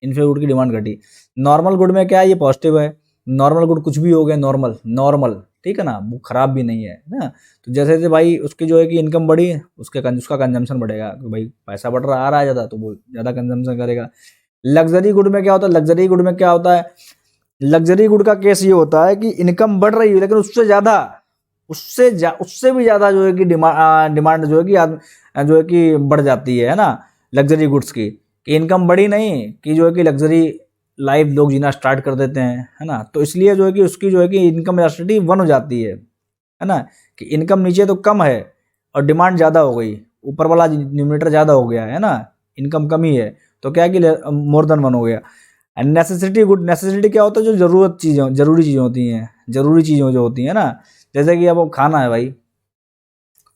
इन्फीरियर गुड की डिमांड घटी। नॉर्मल गुड में क्या है, ये पॉजिटिव है। नॉर्मल गुड कुछ भी हो गया, नॉर्मल, ठीक है ना, वो खराब भी नहीं है ना। तो जैसे जैसे भाई उसकी जो है कि इनकम बढ़ी, उसका कंजम्पशन बढ़ेगा, कि भाई पैसा बढ़ रहा आ रहा है ज़्यादा, तो वो ज़्यादा कंजम्पशन करेगा। लग्जरी गुड में क्या होता है, लग्जरी गुड में क्या होता है, लग्जरी गुड का केस ये होता है कि इनकम बढ़ रही है लेकिन उससे भी ज़्यादा जो है कि डिमांड जो है कि जो है कि बढ़ जाती है ना, लग्जरी गुड्स की। कि इनकम बढ़ी नहीं कि जो है कि लग्जरी लाइफ लोग जीना स्टार्ट कर देते हैं, है ना। तो इसलिए जो है कि उसकी जो है कि इनकम इलास्टिसिटी 1 हो जाती है ना। कि इनकम नीचे तो कम है और डिमांड ज़्यादा हो गई, ऊपर वाला न्यूमरेटर ज़्यादा हो गया, है ना। इनकम कम ही है तो क्या है कि मोर देन 1 हो गया। एंड नेसेसिटी गुड, नेसेसिटी क्या होता है, जो जरूरी चीज़ें होती हैं, जरूरी चीज़ें जो होती हैं ना। जैसे कि अब खाना है भाई,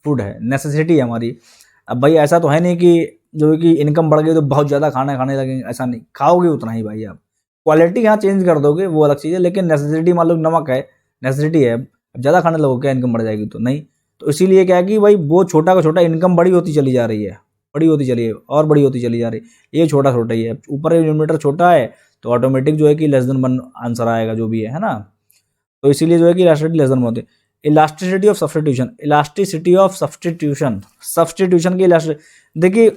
फूड है, नेसेसिटी है हमारी। अब भाई ऐसा तो है नहीं कि जो है कि इनकम बढ़ गई तो बहुत ज़्यादा खाना खाने लगेंगे, ऐसा नहीं, खाओगे उतना ही भाई आप। क्वालिटी यहाँ चेंज कर दोगे वो अलग चीज़ है, लेकिन नेसेसिटी मान लो नमक है, नेसेसिटी है, अब ज़्यादा खाने लगोगे क्या इनकम बढ़ जाएगी, तो नहीं। तो इसीलिए क्या है कि भाई वो छोटा का छोटा इनकम बड़ी होती चली जा रही है, बड़ी होती चली है और बड़ी होती चली जा रही है। ये छोटा छोटा ही है, ऊपर न्यूमरेटर छोटा है तो ऑटोमेटिक जो है कि लेस देन 1 आंसर आएगा जो भी है ना। तो इसीलिए जो है कि इलास्टिसिटी लेस देन 1 होती है। Elasticity of substitution, elasticity of substitution, substitution की इलास्टिसिटी, देखिए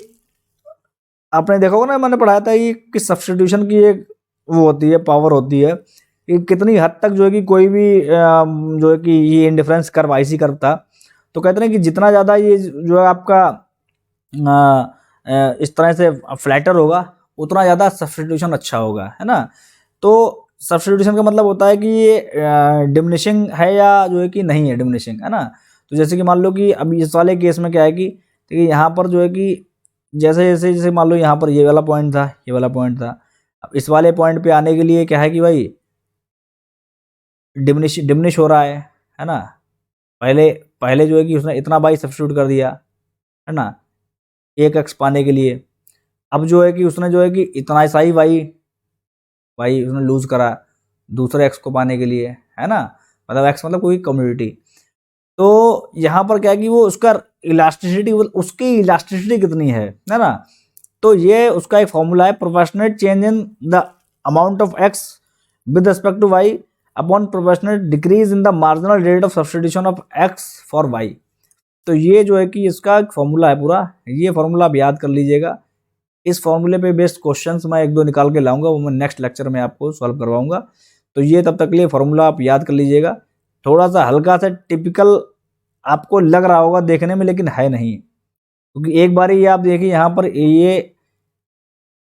आपने देखा होगा ना, मैंने पढ़ाया था कि सब्सटीट्यूशन की एक वो होती है, पावर होती है कि कितनी हद तक जो है कि कोई भी जो है कि ये इंडिफरेंस कर्व, आईसी कर्व था, तो कहते हैं कि जितना ज़्यादा ये जो है आपका इस तरह से फ्लैटर होगा उतना ज़्यादा सब्सटीट्यूशन अच्छा होगा, है ना। तो सब्सटीट्यूशन का मतलब होता है कि ये डिमिनिशिंग है या जो है कि नहीं है डिमिनिशिंग, है ना। तो जैसे कि मान लो कि अब इस वाले केस में क्या है कि यहाँ पर जो है कि जैसे जैसे जैसे मान लो यहाँ पर ये वाला पॉइंट था, ये वाला पॉइंट था, अब इस वाले पॉइंट पे आने के लिए क्या है कि भाई डिमिनिश हो रहा है ना। पहले पहले जो है कि उसने इतना बाई सब्स्टिट्यूट कर दिया, है ना, 1x पाने के लिए। अब जो है कि उसने जो है कि इतना सा ही वाई उसने लूज करा दूसरे एक्स को पाने के लिए, है ना। मतलब एक्स मतलब कोई कम्युनिटी। तो यहाँ पर क्या है कि वो उसका इलास्टिसिटी, उसकी इलास्टिसिटी कितनी है ना। तो ये उसका एक फॉर्मूला है, proportionate change in the amount of X with respect to Y upon proportionate decrease in the marginal rate of substitution of X for Y. तो ये जो है कि इसका एक फॉर्मूला है पूरा, ये फॉर्मूला आप याद कर लीजिएगा। इस फॉर्मूले पे बेस्ड क्वेश्चंस मैं 1-2 निकाल के लाऊंगा, वो मैं नेक्स्ट लेक्चर में आपको सॉल्व करवाऊंगा। तो ये तब तक के लिए फॉर्मूला आप याद कर लीजिएगा। थोड़ा सा हल्का सा टिपिकल आपको लग रहा होगा देखने में, लेकिन है नहीं, क्योंकि एक बार ये आप देखिए यहाँ पर ये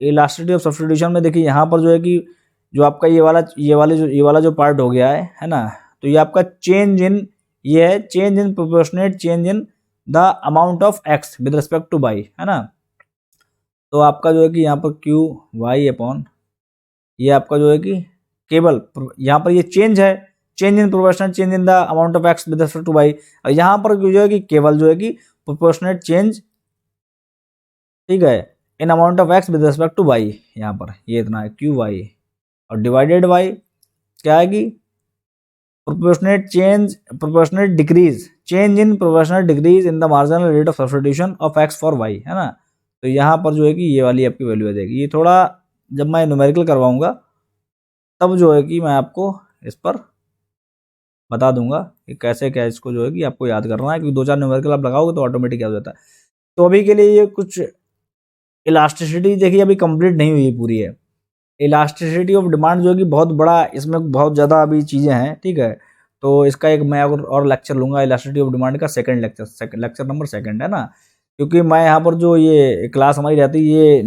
इलास्टिसिटी ऑफ सब्स्टिट्यूशन में देखिए यहाँ पर जो है कि जो आपका ये वाला जो पार्ट हो गया है ना। तो ये आपका चेंज इन, ये है change in proportionate change in the amount of X with respect to Y, है ना। तो आपका जो है कि यहाँ पर क्यू वाई अपॉन ये आपका जो है कि केवल यहाँ पर ये चेंज है, change in proportionate change in the amount of X with respect to Y, और यहाँ पर जो है कि केवल जो है कि प्रोपोर्शनेट चेंज, ठीक है, in amount of X with respect to Y. यहाँ पर ये इतना है क्यू वाई, और डिवाइडेड वाई क्या है कि proportionate decrease, change in proportionate decrease in the marginal rate of substitution of X for Y, है ना। तो यहाँ पर जो है कि ये वाली आपकी वैल्यू आ जाएगी। ये थोड़ा जब मैं न्यूमेरिकल करवाऊंगा तब जो है कि मैं आपको इस पर बता दूंगा कि कैसे क्या इसको जो है कि आपको याद करना है, क्योंकि 2-4 न्यूमेरिकल आप लगाओगे तो ऑटोमेटिक याद हो जाता है। तो अभी के लिए ये कुछ इलास्टिसिटी देखिए अभी कंप्लीट नहीं हुई पूरी है। इलास्टिसिटी ऑफ डिमांड जो है कि बहुत बड़ा, इसमें बहुत ज़्यादा अभी चीज़ें हैं, ठीक है। तो इसका एक मैं और लेक्चर लूँगा इलास्टिसिटी ऑफ डिमांड का, सेकंड लेक्चर, लेक्चर नंबर 2 है ना। क्योंकि मैं यहाँ पर जो ये क्लास हमारी रहती है ये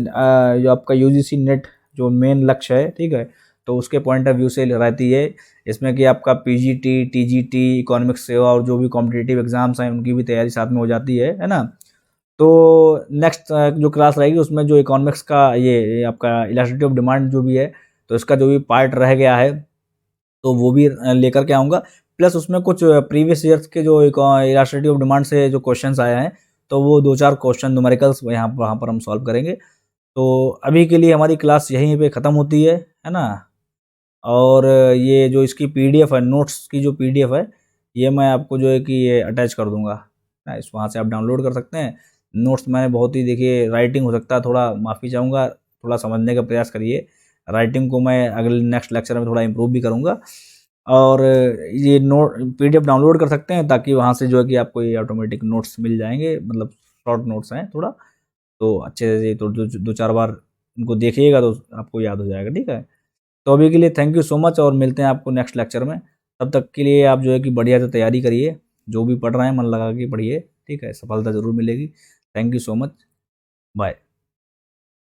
जो आपका यूजीसी नेट जो मेन लक्ष्य है, ठीक है, तो उसके पॉइंट ऑफ व्यू से रहती है। इसमें कि आपका पीजीटी, टीजीटी, इकोनॉमिक्स सेवा और जो भी कॉम्पिटिटिव एग्जाम्स हैं उनकी भी तैयारी साथ में हो जाती है ना। तो नेक्स्ट जो क्लास रहेगी उसमें जो इकोनॉमिक्स का ये आपका इलास्टिसिटी ऑफ डिमांड जो भी है, तो इसका जो भी पार्ट रह गया है तो वो भी लेकर के आऊँगा। प्लस उसमें कुछ प्रीवियस ईयर्स के जो इलास्टिसिटी ऑफ डिमांड से जो क्वेश्चंस आए हैं, तो वो 2-4 क्वेश्चन न्यूमेरिकल्स वहाँ पर हम सॉल्व करेंगे। तो अभी के लिए हमारी क्लास यहीं पे ख़त्म होती है ना। और ये जो इसकी पीडीएफ है, नोट्स की जो पीडीएफ है, ये मैं आपको जो है कि ये अटैच कर दूंगा ना, इस वहाँ से आप डाउनलोड कर सकते हैं। नोट्स मैंने बहुत ही, देखिए राइटिंग हो सकता है थोड़ा, माफ़ी चाहूँगा, थोड़ा समझने का प्रयास करिए। राइटिंग को मैं अगले नेक्स्ट लेक्चर में थोड़ा इम्प्रूव भी करूँगा। और ये नोट पीडीएफ डाउनलोड कर सकते हैं ताकि वहाँ से जो है कि आपको ये ऑटोमेटिक नोट्स मिल जाएंगे, मतलब शॉर्ट नोट्स हैं थोड़ा, तो अच्छे से तो 2-4 बार उनको देखिएगा तो आपको याद हो जाएगा, ठीक है। तो अभी के लिए थैंक यू सो मच, और मिलते हैं आपको नेक्स्ट लेक्चर में। तब तक के लिए आप जो है कि बढ़िया से तैयारी करिए, जो भी पढ़ रहे हैं मन लगा के पढ़िए, ठीक है, सफलता ज़रूर मिलेगी। Thank you so much, bye.